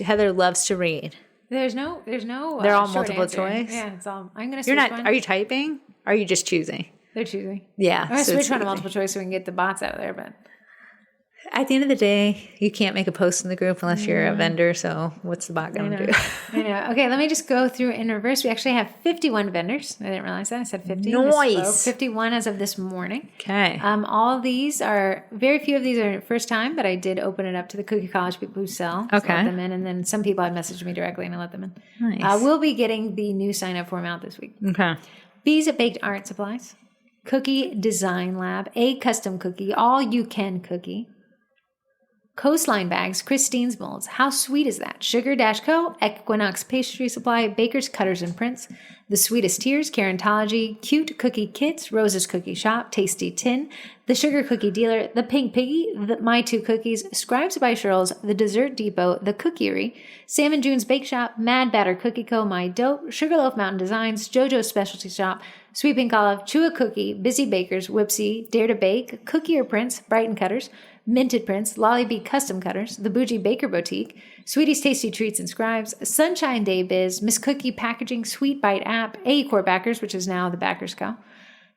Heather loves to read. There's no. They're all multiple answer. choice. Yeah, it's all. I'm gonna. You're not. One. Are you typing? Or are you just choosing? They're choosing. Yeah. I'm gonna switch one to multiple choice so we can get the bots out of there. But at the end of the day, you can't make a post in the group unless you're a vendor. So what's the bot going to do? I know. Okay, let me just go through in reverse. We actually have 51 vendors. I didn't realize that. I said 50. Nice. 51 as of this morning. Okay. All of these are, very few of these are first time, but I did open it up to the Cookie College people who sell. Okay. So let them in. And then some people had messaged me directly and I let them in. Nice. We'll be getting the new sign up form out this week. Okay. Bees at Baked Art Supplies. Cookie Design Lab. A Custom Cookie. All You Can Cookie. Coastline Bags, Christine's Molds. How sweet is that? Sugar Dash Co., Equinox Pastry Supply, Baker's Cutters and Prints, The Sweetest Tears, Carentology, Cute Cookie Kits, Rose's Cookie Shop, Tasty Tin, The Sugar Cookie Dealer, The Pink Piggy, My Two Cookies, Scribes by Shirls, The Dessert Depot, The Cookery, Sam and June's Bake Shop, Mad Batter Cookie Co., My Dope, Sugarloaf Mountain Designs, JoJo's Specialty Shop, Sweet Pink Olive, Chew a Cookie, Busy Bakers, Whipsy, Dare to Bake, Cookie or Prints, Brighton Cutters, Minted Prints, Lolly Bee Custom Cutters, The Bougie Baker Boutique, Sweetie's Tasty Treats and Scribes, Sunshine Day Biz, Miss Cookie Packaging, Sweet Bite App, A-Core Backers, which is now the Backers Co.,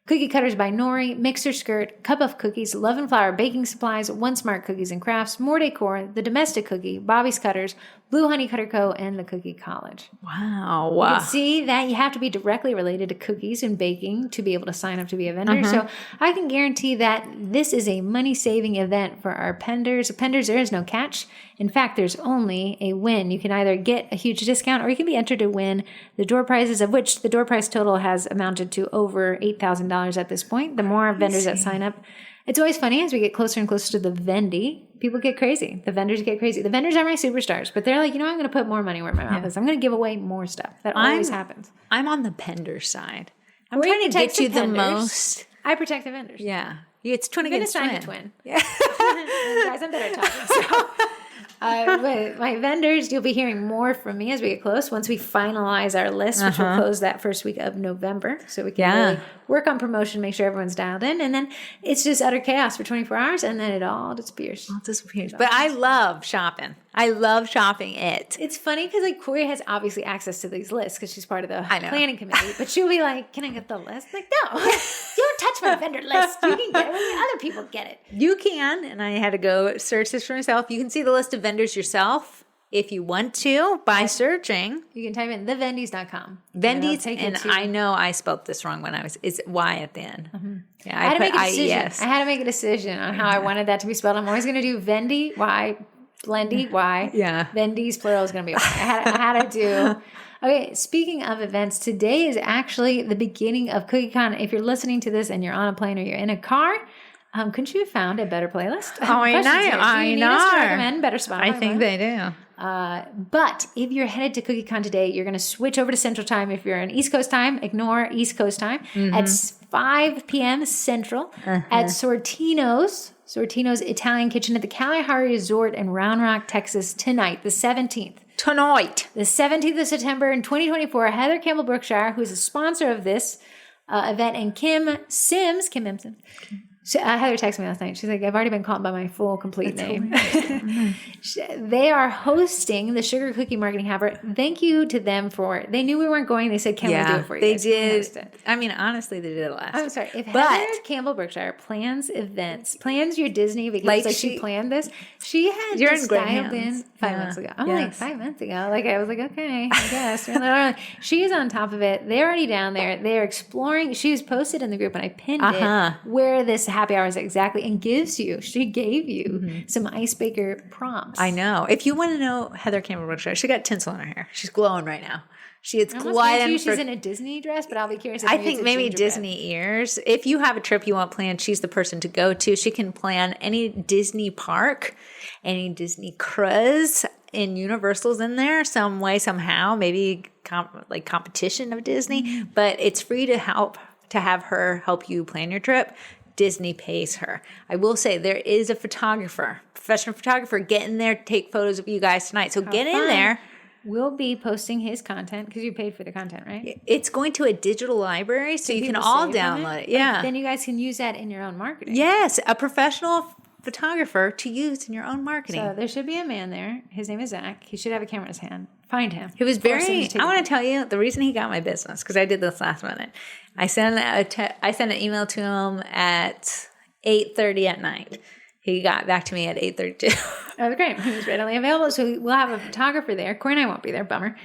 Cookie Cutters by Nori, Mixer Skirt, Cup of Cookies, Love and Flower Baking Supplies, One Smart Cookies and Crafts, More Decor, The Domestic Cookie, Bobby's Cutters, Blue Honey Cutter Co., and The Cookie College. Wow. You can see that you have to be directly related to cookies and baking to be able to sign up to be a vendor. So I can guarantee that this is a money-saving event for our penders. Penders, there is no catch. In fact, there's only a win. You can either get a huge discount or you can be entered to win the door prizes, of which the door prize total has amounted to over $8,000 at this point. The more vendors that sign up, it's always funny as we get closer and closer to the Vendy, people get crazy. The vendors get crazy. The vendors are my superstars, but they're like, I'm going to put more money where my mouth is. I'm going to give away more stuff. That always happens. I'm on the pender side. I'm trying to get you the most. I protect the vendors. Yeah. It's twin against twin. Yeah. Guys, I'm better at talking. So. But my vendors, you'll be hearing more from me as we get close. Once we finalize our list, which will close that first week of November. So we can really work on promotion, make sure everyone's dialed in. And then it's just utter chaos for 24 hours. And then it all disappears. But I love shopping. I love shopping it. It's funny because like Corey has obviously access to these lists because she's part of the planning committee. But she'll be like, can I get the list? Like, no, you don't touch my vendor list. You can get it when other people get it. You can. And I had to go search this for myself. You can see the list of vendors yourself if you want to, by searching. You can type in thevendys.com. Vendy's, and I know I spelled this wrong when it's Y at the end. Mm-hmm. Yeah, I had to make a decision. I had to make a decision on how I wanted that to be spelled. I'm always going to do Vendy, Y, Blendy, Y. Yeah. Vendy's plural is going to be Y. I had to do... Okay, speaking of events, today is actually the beginning of CookieCon. If you're listening to this and you're on a plane or you're in a car, couldn't you have found a better playlist? Oh, I know. Do you need us to recommend better Spotify? I think they do. But if you're headed to CookieCon today, you're going to switch over to Central Time. If you're on East Coast time, ignore East Coast time. At 5 p.m. Central at Sortino's Italian Kitchen at the Kalahari Resort in Round Rock, Texas tonight, the 17th. The 17th of September in 2024, Heather Campbell Brookshire, who is a sponsor of this event, and Kim Sims. Heather texted me last night. She's like, I've already been called by my full, complete name. They are hosting the Sugar Cookie Marketing Haber. Thank you to them they knew we weren't going. They said, can we do it for you? They did. I mean, honestly, they did it last. I'm sorry. If Heather Campbell Brookshire plans your Disney vacations, like she planned this, she had this dialed in 5 months ago. I'm like, 5 months ago? Like, I was like, okay, I guess. She's on top of it. They're already down there. They're exploring. She was posted in the group, and I pinned it, where this happy hour is exactly, and she gave you some icebreaker prompts. I know. If you want to know Heather Campbell Brookshire, she got tinsel in her hair. She's glowing right now. She's glowing. She's in a Disney dress, but I'll be curious. I think maybe Disney ears. If you have a trip you want planned, she's the person to go to. She can plan any Disney park, any Disney cruise, and Universal's in there some way, somehow. Maybe competition of Disney, but it's free to have her help you plan your trip. Disney pays her. I will say there is a professional photographer getting there to take photos of you guys tonight. So get in there. We'll be posting his content because you paid for the content, right? It's going to a digital library, so you can all download it. Yeah. Then you guys can use that in your own marketing. Yes, a professional photographer to use in your own marketing. So there should be a man there. His name is Zach. He should have a camera in his hand. Find him. He was I want to tell you the reason he got my business, because I did this last minute. I sent an email to him at 8:30 at night. He got back to me at 8:32. Oh, great. He was readily available. So we'll have a photographer there. Corey and I won't be there. Bummer.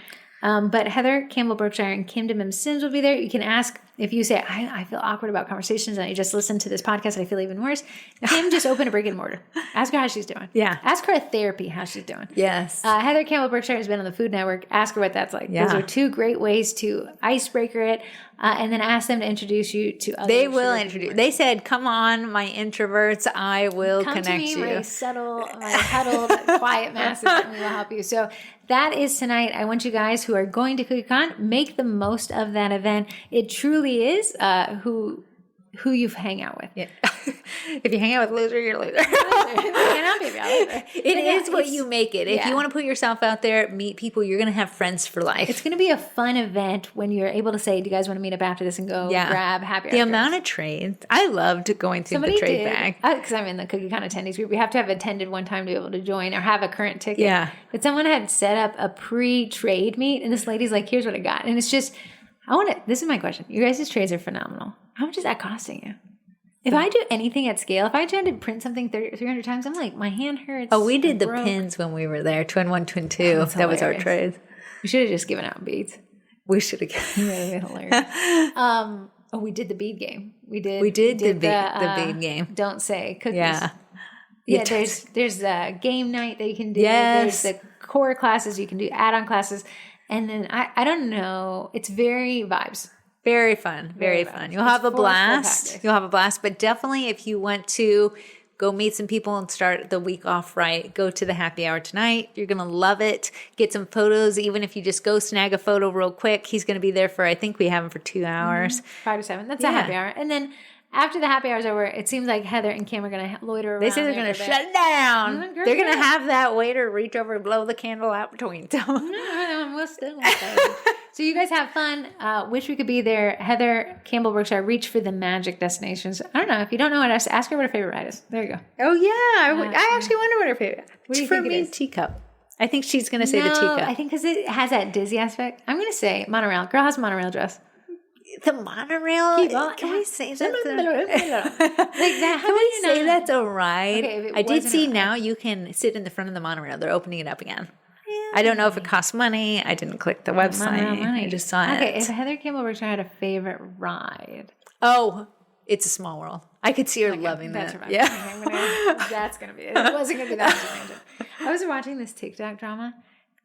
But Heather Campbell Brookshire and Kim Sims will be there. You can ask if you say, I feel awkward about conversations and I just listened to this podcast and I feel even worse. Kim just opened a brick and mortar. Ask her how she's doing. Yeah. Ask her at therapy how she's doing. Yes. Heather Campbell Brookshire has been on the Food Network. Ask her what that's like. Yeah. Those are two great ways to icebreaker it. And then ask them to introduce you to others. They will introduce. They said, come on, my introverts. I will connect you. Come to me, my subtle, my huddled, quiet masses, and we will help you. So that is tonight. I want you guys who are going to CookieCon, make the most of that event. It truly is who you hang out with. Yeah. If you hang out with loser, you're a loser. It is what you make it. If you want to put yourself out there, meet people, you're going to have friends for life. It's going to be a fun event when you're able to say, do you guys want to meet up after this and go grab happy hour? The amount of trades. I loved going through the trade bag. Because I'm in the CookieCon attendees group. We have to have attended one time to be able to join or have a current ticket. Yeah. But someone had set up a pre-trade meet, and this lady's like, here's what I got. And it's just, this is my question. You guys' trades are phenomenal. How much is that costing you? If I do anything at scale, if I tried to print something 300 times, I'm like, my hand hurts. Oh, we did the pins when we were there. Twin 1, Twin 2. That was our trade. We should have just given out beads. We should have given out. Hilarious. We did the bead game. We did the bead game. Don't say cookies. Yeah. Yeah, there's a game night that you can do. Yes. There's the core classes. You can do add-on classes. And then, I don't know. It's very vibes. Very fun. Very fun. You'll have a blast. But definitely if you want to go meet some people and start the week off right, go to the happy hour tonight. You're going to love it. Get some photos. Even if you just go snag a photo real quick, he's going to be there for, I think we have him for 2 hours. 5 to 7. That's a happy hour. And then after the happy hour's over, it seems like Heather and Kim are going to loiter around. They say they're going to shut it down. They're going to have that waiter reach over and blow the candle out between them. We'll still So you guys have fun. Wish we could be there. Heather Campbell Brookshire, reach for the magic destinations. I don't know. If you don't know what, ask her what her favorite ride is. There you go. Oh, yeah. I actually wonder what her favorite is. For me, teacup. I think she's going to say the teacup. I think because it has that dizzy aspect. I'm going to say monorail. Girl has monorail dress. The monorail? Can we say that's that's a ride? Okay, I did see now you can sit in the front of the monorail. They're opening it up again. I don't know if it costs money. I didn't click the website. Money. I just saw it. Okay, if Heather Campbell Richard had a favorite ride. Oh, It's a Small World. I could see her loving that. Right. Yeah. That's going to be it. It wasn't going to be that tangent. I was watching this TikTok drama.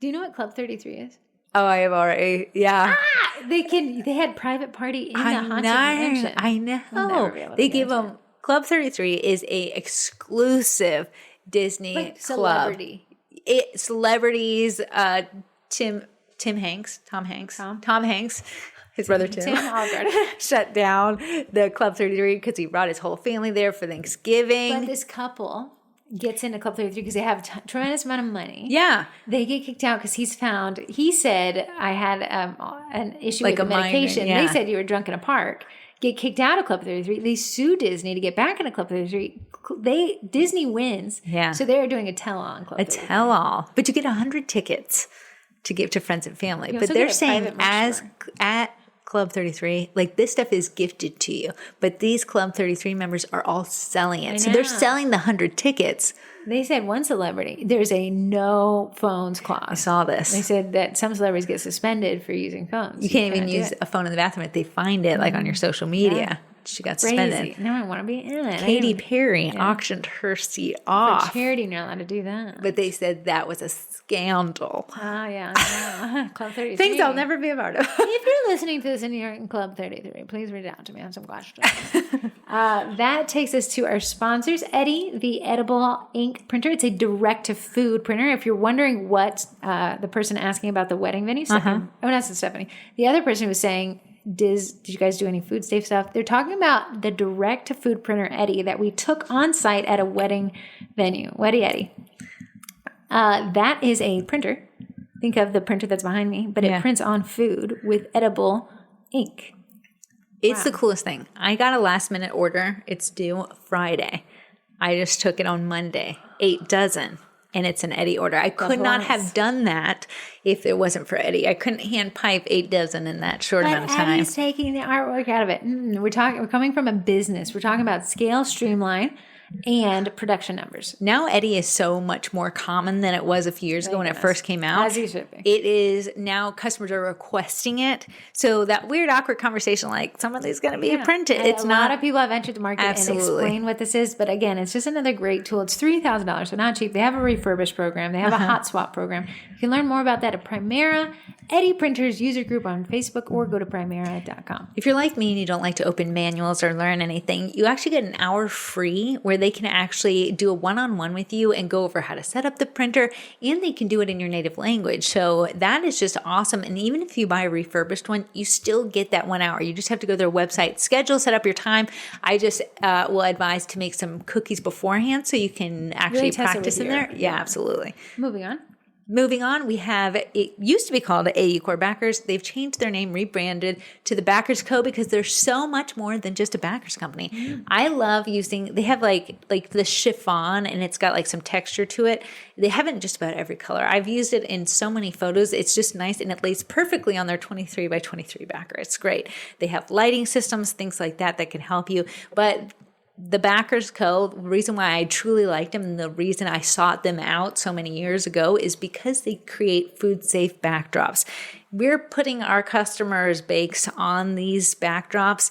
Do you know what Club 33 is? Oh, I have already. Yeah. They had private party in the haunted mansion. I know. They give them Club 33 is a exclusive Disney club. Celebrity. Celebrities. Tom Hanks. His brother Tim shut down the Club 33 because he brought his whole family there for Thanksgiving. But this couple gets into Club 33 because they have a tremendous amount of money. Yeah. They get kicked out because he said, I had an issue with the medication. Migraine, yeah. They said you were drunk in a park. Get kicked out of Club 33. They sue Disney to get back into Club 33. Disney wins. Yeah. So they're doing a tell-all on Club 33. A tell-all. But you get 100 tickets to give to friends and family. But they're saying at Club 33, like this stuff is gifted to you. But these Club 33 members are all selling it. So they're selling the 100 tickets. They said one celebrity, there's a no phones clause. I saw this. They said that some celebrities get suspended for using phones. You can't even use a phone in the bathroom if they find it, like on your social media. Yeah. She got suspended. Now I want to be in it. Katy Perry auctioned her seat off. For charity, you're not allowed to do that. But they said that was a scandal. Oh, yeah. Club 33. Things I'll never be a part of. If you're listening to this and you're in Club 33, please reach out to me on some questions. That takes us to our sponsors. Eddie, the edible ink printer. It's a direct-to-food printer. If you're wondering what the person asking about the wedding venue, that's Stephanie. The other person was saying, did you guys do any food safe stuff? They're talking about the direct-to-food printer Eddie that we took on site at a wedding venue. Weddy Eddie. That is a printer. Think of the printer that's behind me, but it prints on food with edible ink. It's the coolest thing. I got a last-minute order. It's due Friday. I just took it on Monday. 8 dozen. And it's an Eddie order. I could not have done that if it wasn't for Eddie. I couldn't hand pipe 8 dozen in that short amount of time. Eddie's taking the artwork out of it. We're coming from a business. We're talking about scale, streamline, and production numbers. Now Eddie is so much more common than it was a few years ago when it first came out. As you should be. It is now customers are requesting it. So that weird awkward conversation like somebody's going to be printed. It's a lot of people have entered the market and explain what this is. But again, it's just another great tool. It's $3,000, so not cheap. They have a refurbished program. They have a hot swap program. You can learn more about that at Primera, Eddie Printers user group on Facebook, or go to primera.com. If you're like me and you don't like to open manuals or learn anything, you actually get an hour free where they can actually do a one-on-one with you and go over how to set up the printer, and they can do it in your native language. So that is just awesome. And even if you buy a refurbished one, you still get that 1 hour. You just have to go to their website, schedule, set up your time. I just will advise to make some cookies beforehand so you can actually really practice in there. Yeah, absolutely. Moving on, we have, it used to be called AE Core Backers. They've changed their name, rebranded to the Backers Co. because they're so much more than just a backers company. I love using, they have like the chiffon and it's got like some texture to it. They have it in just about every color. I've used it in so many photos. It's just nice and it lays perfectly on their 23 by 23 backer. It's great. They have lighting systems, things like that can help you. But the Backers Co., the reason why I truly liked them and the reason I sought them out so many years ago is because they create food-safe backdrops. We're putting our customers' bakes on these backdrops.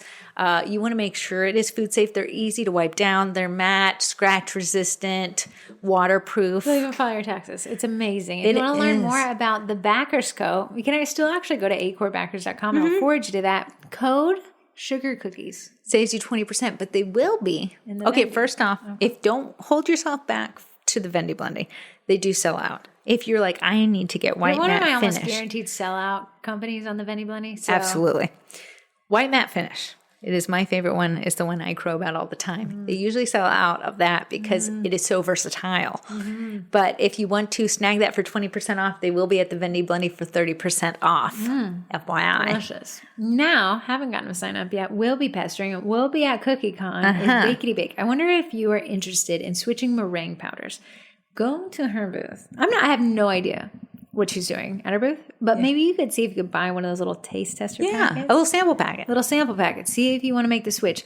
You want to make sure it is food-safe. They're easy to wipe down. They're matte, scratch-resistant, waterproof. They'll even file your taxes. It's amazing. If you want to learn more about the Backers Co., you can still actually go to acorebackers.com and I'll forward you to that code. Sugar cookies. Saves you 20%, but they will be. First off, if don't hold yourself back to the Vendy Blending. They do sell out. If you're like, I need to get white matte finish. One of my almost guaranteed sellout companies on the Vendy Blending. So. Absolutely. White matte finish. It is my favorite one. It's the one I crow about all the time. They usually sell out of that because it is so versatile. But if you want to snag that for 20% off, they will be at the Vendy Blending for 30% off. FYI. Delicious. Now, haven't gotten a sign up yet. We'll be pestering. We'll be at CookieCon in Bakety Bake. I wonder if you are interested in switching meringue powders. Go to her booth. I have no idea what she's doing at her booth. But maybe you could see if you could buy one of those little taste tester packets. A little sample packet. Little sample packet. See if you want to make the switch.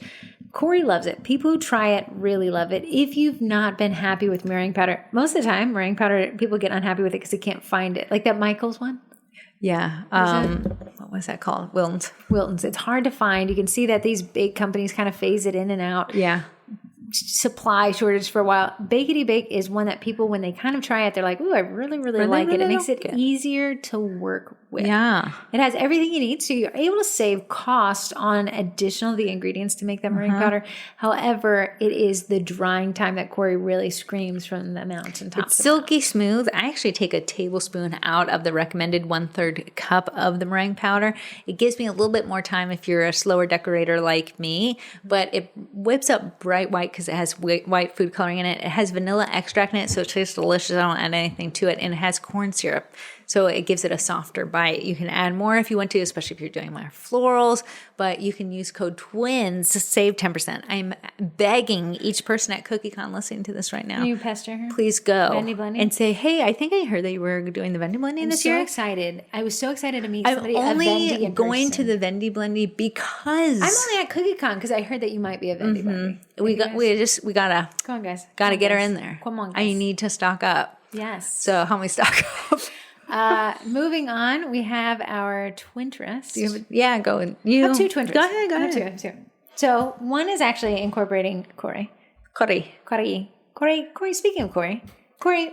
Corey loves it. People who try it really love it. If you've not been happy with meringue powder, most of the time meringue powder, people get unhappy with it because they can't find it. Like that Michael's one. Yeah. What was that called? Wilton's. It's hard to find. You can see that these big companies kind of phase it in and out. Yeah. Supply shortage for a while. Bakety Bake is one that people, when they kind of try it, they're like, ooh, I really like it. It makes it easier to work with. Yeah. It has everything you need. So you're able to save cost on additional the ingredients to make that meringue powder. However, it is the drying time that Corey really screams from the amounts and top. It's silky smooth. I actually take a tablespoon out of the recommended 1/3 cup of the meringue powder. It gives me a little bit more time if you're a slower decorator like me, but it whips up bright white because it has white food coloring in it. It has vanilla extract in it, so it tastes delicious. I don't add anything to it. And it has corn syrup, so it gives it a softer bite. You can add more if you want to, especially if you're doing more florals, but you can use code TWINS to save 10%. I'm begging each person at CookieCon listening to this right now. Can you pester her? Please go Vending blending? and say, hey, I think I heard that you were doing the vending blending this year. I'm so excited. I was so excited to meet I'm somebody. only going to the vending blending because I'm only at CookieCon because I heard that you might be a vending blending. we gotta Come on, guys. gotta get her in there. Come on, I guys. need to stock up. Yes. So help me stock up. Moving on, we have our Twinterest. Yeah, go and you I have two Twinterests. Go ahead. I have two. So one is actually incorporating Corey. Corey, Speaking of Corey,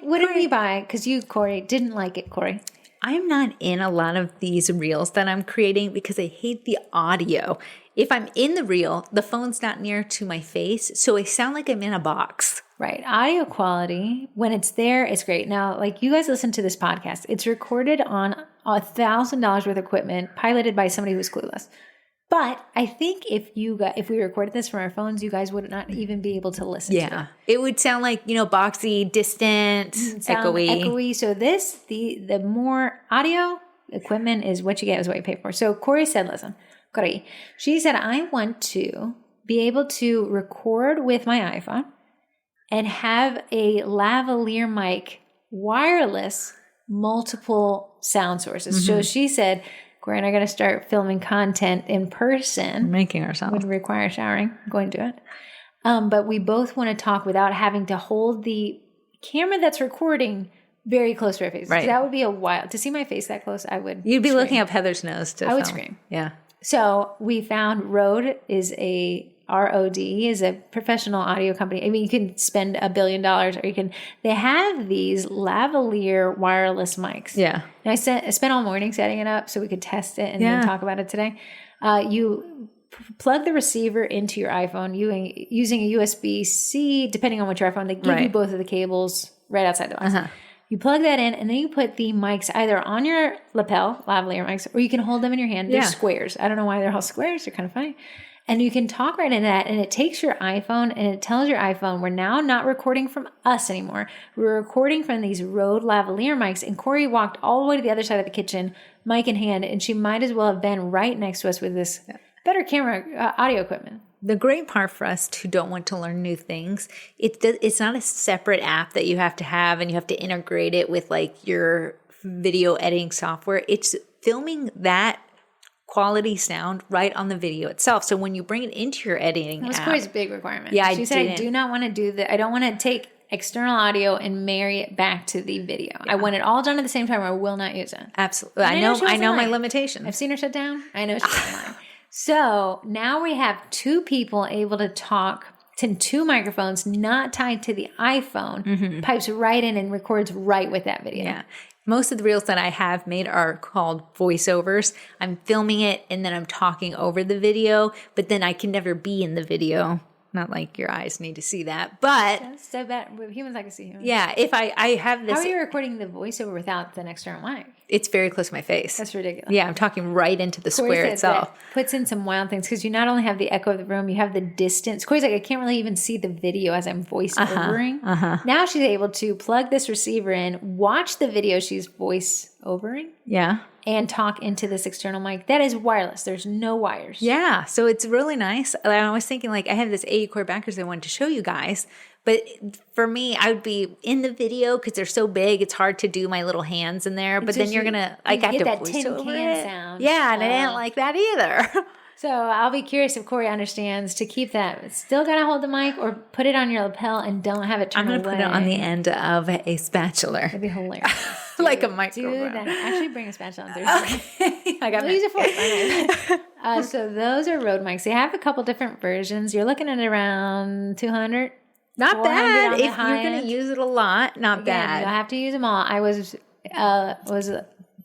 what did we buy? Because you, Corey, didn't like it, Corey. I'm not in a lot of these reels that I'm creating because I hate the audio. If I'm in the reel, the phone's not near to my face, so I sound like I'm in a box. Right. Audio quality, when it's there, it's great. Now, like you guys listen to this podcast, it's recorded on $1,000 worth of equipment, piloted by somebody who's clueless. But I think if we recorded this from our phones, you guys would not even be able to listen to it. It would sound like, boxy, distant, echoey. So the more audio equipment is what you get is what you pay for. So Corey said, listen, Corey, she said, I want to be able to record with my iPhone and have a lavalier mic, wireless, multiple sound sources. Mm-hmm. So she said, Corey and I got to start filming content in person. We're making ourselves. Would require showering. I'm going to do it. But we both want to talk without having to hold the camera that's recording very close to our faces. Right. That would be a while. To see my face that close, I would You'd be scream. looking up Heather's nose to I would film. scream. Yeah. So we found Rode is a professional audio company. I mean, you can spend $1 billion or they have these lavalier wireless mics. Yeah. And I spent all morning setting it up so we could test it and then talk about it today. You plug the receiver into your iPhone using a USB-C, depending on what your iPhone, they give you both of the cables right outside the box. Uh-huh. You plug that in, and then you put the mics either on your lapel, lavalier mics, or you can hold them in your hand. They're squares. I don't know why they're all squares. They're kind of funny. And you can talk right into that, and it takes your iPhone, and it tells your iPhone, we're now not recording from us anymore. We're recording from these Rode lavalier mics, and Corey walked all the way to the other side of the kitchen, mic in hand, and she might as well have been right next to us with this better camera audio equipment. The great part for us who don't want to learn new things, it's not a separate app that you have to have and you have to integrate it with like your video editing software. It's filming that quality sound right on the video itself. So when you bring it into your editing app. That's Corey's big requirement. Yeah, she said, I do not want to do that. I don't want to take external audio and marry it back to the video. Yeah. I want it all done at the same time or I will not use it. Absolutely. I know my limitations. I've seen her shut down. I know she's online. So now we have two people able to talk to two microphones not tied to the iPhone, pipes right in and records right with that video. Yeah. Most of the reels that I have made are called voiceovers. I'm filming it and then I'm talking over the video, but then I can never be in the video. Not like your eyes need to see that, but that's so bad. With humans, I can see humans. Yeah, if I have this. How are you recording the voiceover without an external mic? It's very close to my face. That's ridiculous. Yeah, I'm talking right into the square itself. Puts in some wild things because you not only have the echo of the room, you have the distance. Corey's like, I can't really even see the video as I'm voice-overing. Now she's able to plug this receiver in, watch the video she's voice-overing. Yeah. and talk into this external mic that is wireless. There's no wires. Yeah. So it's really nice. I was thinking like I had this 80 cord backers I wanted to show you guys. But for me, I would be in the video because they're so big. It's hard to do my little hands in there. But then you're going to like have to that voice tin over can it. sound. Yeah. And I didn't like that either. So I'll be curious if Corey understands to keep that. Still got to hold the mic or put it on your lapel and don't have it turn away. I'm going to put it on the end of a spatula. That'd be hilarious. Like a microphone. Do that. Actually bring a spatula on Thursday. Okay. I got we'll use it for so those are Rode mics. They have a couple different versions. You're looking at around 200. Not bad. If you're going to use it a lot, not bad. You'll have to use them all.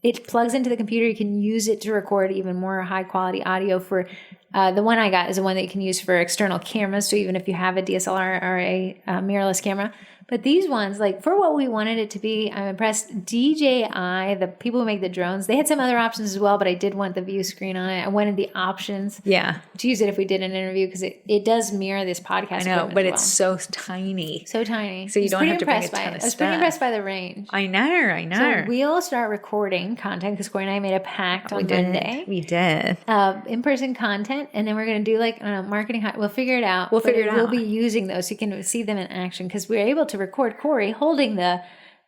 It plugs into the computer. You can use it to record even more high quality audio. For the one I got is the one that you can use for external cameras. So even if you have a DSLR or a mirrorless camera. But these ones, like for what we wanted it to be, I'm impressed. DJI, the people who make the drones, they had some other options as well, but I did want the view screen on it. I wanted the options to use it if we did an interview because it does mirror this podcast. I know, but it's so tiny. So tiny. So you don't have to bring a ton of stuff. I was pretty impressed by the range. I know. So we'll start recording content because Corey and I made a pact on Monday. We did. In-person content, and then we're going to do like marketing. We'll figure it out. We'll be using those so you can see them in action because we're able to record Corey holding the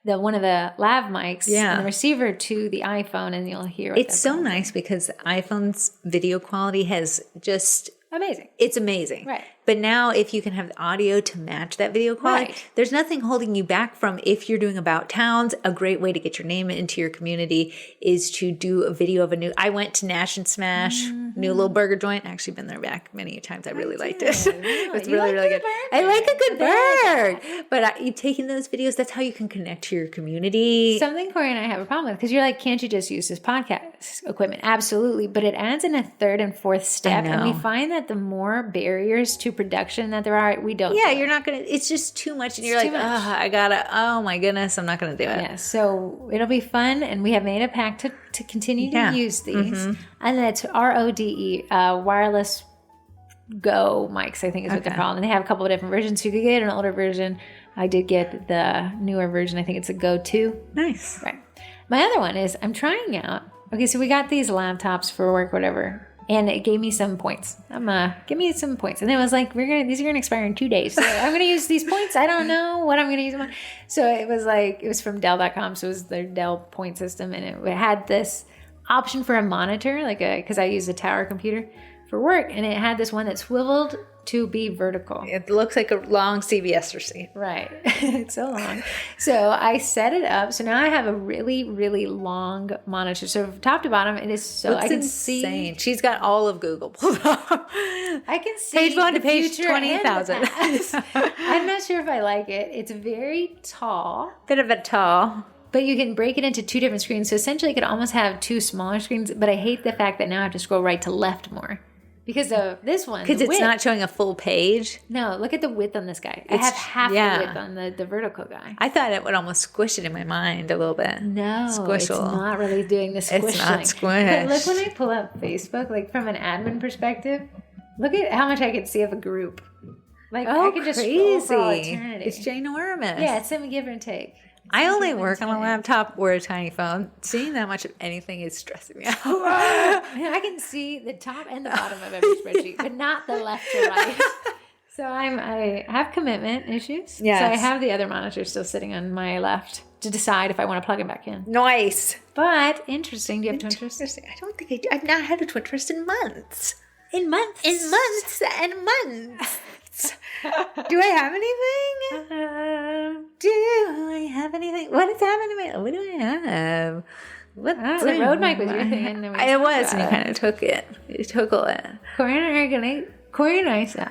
one of the lav mics and the receiver to the iPhone, and you'll hear it's so nice because iPhone's video quality has just amazing. It's amazing. Right. But now if you can have the audio to match that video quality, there's nothing holding you back from if you're doing about towns. A great way to get your name into your community is to do a video of I went to Nash and Smash, new little burger joint. I've actually been there back many times. I really liked it. It's really, really good. I like a good burger. But you taking those videos, that's how you can connect to your community. Something Corey and I have a problem with because you're like, can't you just use this podcast equipment? Absolutely. But it adds in a third and fourth step. And we find that the more barriers to production that there are, we don't. Yeah, you're not going to, it's just too much. And you're like, oh my goodness, I'm not going to do it. Yeah, so it'll be fun. And we have made a pact to continue to use these. And it's RODE, wireless Go mics, I think is what they're called. And they have a couple of different versions. So you could get an older version. I did get the newer version. I think it's a Go 2. Nice. Right. My other one is I'm trying out. Okay, so we got these laptops for work, whatever. And it gave me some points. Give me some points. And it was like, these are gonna expire in 2 days. So I'm gonna use these points. I don't know what I'm gonna use them on. So it was from Dell.com. So it was their Dell point system. And it had this option for a monitor, because I use a tower computer for work. And it had this one that swiveled to be vertical. It looks like a long CVS receipt. Right. It's so long. So I set it up. So now I have a really, really long monitor. So from top to bottom, it is so I can see. She's got all of Google pulled up. I can see page 1 to page 20,000. I'm not sure if I like it. It's very tall. Bit of a tall. But you can break it into 2 different screens. So essentially, you could almost have 2 smaller screens. But I hate the fact that now I have to scroll right to left more. Because of this one. Because it's not showing a full page. No, look at the width on this guy. I have half the width on the vertical guy. I thought it would almost squish it in my mind a little bit. No, Squishable. It's not really doing the squish. It's not squish. But look when I pull up Facebook, like from an admin perspective, look at how much I could see of a group. Like I could just scroll for all eternity. It's ginormous. Yeah, it's some give and take. I only work on a laptop or a tiny phone. Seeing that much of anything is stressing me out. I can see the top and the bottom of every spreadsheet, but not the left to right. So I have commitment issues. Yes. So I have the other monitor still sitting on my left to decide if I want to plug it back in. Nice. But interesting. Do you have Twin Twist? I don't think I do. I've not had a Twin Twist in months. In months? In months and months. Do I have anything? Do I have anything? What is happening to me? What do I have? The Rode mic was your thing. And it was, and you kind of took it. You took it. Corey and I said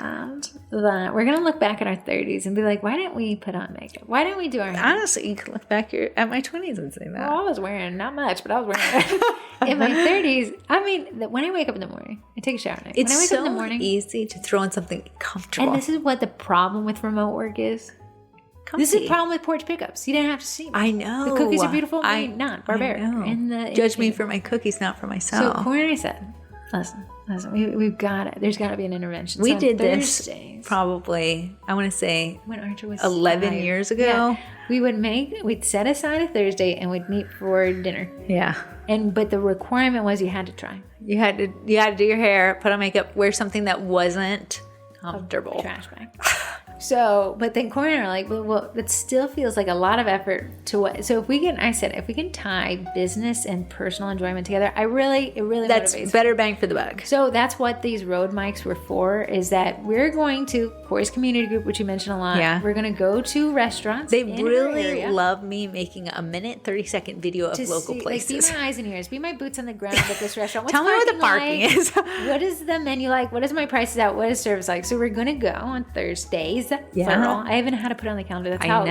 that we're going to look back at our 30s and be like, why didn't we put on makeup? Why didn't we do our hair? Honestly, you can look back at my 20s and say that. Well, I was wearing, not much, but I was wearing it. In my 30s, I mean, when I wake up in the morning, I take a shower at night. It's when I wake so up in the morning, easy to throw on something comfortable. And this is what the problem with remote work is. Comfy. This is the problem with porch pickups. You didn't have to see me. I know. The cookies are beautiful. Not barbaric. Judge me for my cookies, not for myself. So Corey and I said, listen, Listen, we've got it. There's got to be an intervention. We So did Thursdays, this probably, I want to say, when Archer was 11 5. years ago. Yeah. We'd set aside a Thursday and we'd meet for dinner. Yeah. But the requirement was you had to try. You had to do your hair, put on makeup, wear something that wasn't comfortable. Trash bag. So, but then Corey and I are like, well, it still feels like a lot of effort to what? So if we can tie business and personal enjoyment together, it really That's motivates better bang for the buck. So that's what these road mics were for, is that we're going to Corey's community group, which you mentioned a lot. Yeah. We're going to go to restaurants. They in really our area love me making a 1-30-second video of local places. Like, be my eyes and ears, be my boots on the ground at this restaurant. What's Tell me what the parking like? is. What is the menu like? What is my prices out? What is service like? So we're going to go on Thursdays. Yeah. Plural. I even had to put it on the calendar. That's how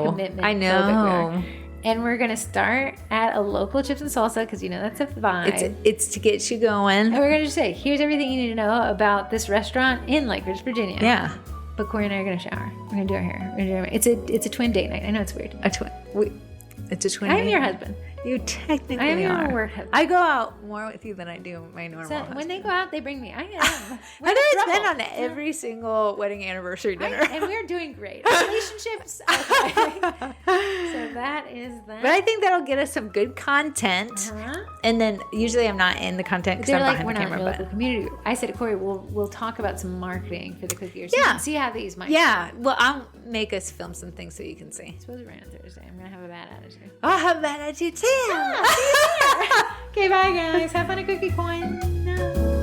commitment I phobic we know. are. And we're going to start at a local chips and salsa because, that's a vibe. It's to get you going. And we're going to just say, here's everything you need to know about this restaurant in Lake Ridge, Virginia. Yeah. But Corey and I are going to shower. We're going to do our hair. We're gonna do it's a twin date night. I know it's weird. It's a twin. I'm your husband. You technically I am are. your work husband. I go out more with you than I do my normal So husband. when they go out, they bring me. I am. Heather's been on every single wedding anniversary dinner. And we're doing great. Our relationships. Okay. So that is that. But I think that'll get us some good content. Uh-huh. And then usually I'm not in the content because They're I'm like, behind we're the not in camera. a local community group. I said to Corey, we'll talk about some marketing for the cookie year. So Yeah. you can see how these might. Yeah. Well, I'll make us film some things so you can see. I suppose we're on Thursday. I'm gonna have a bad attitude. I'll have that attitude too. Okay, bye guys. Have fun at Cookie Coin. No.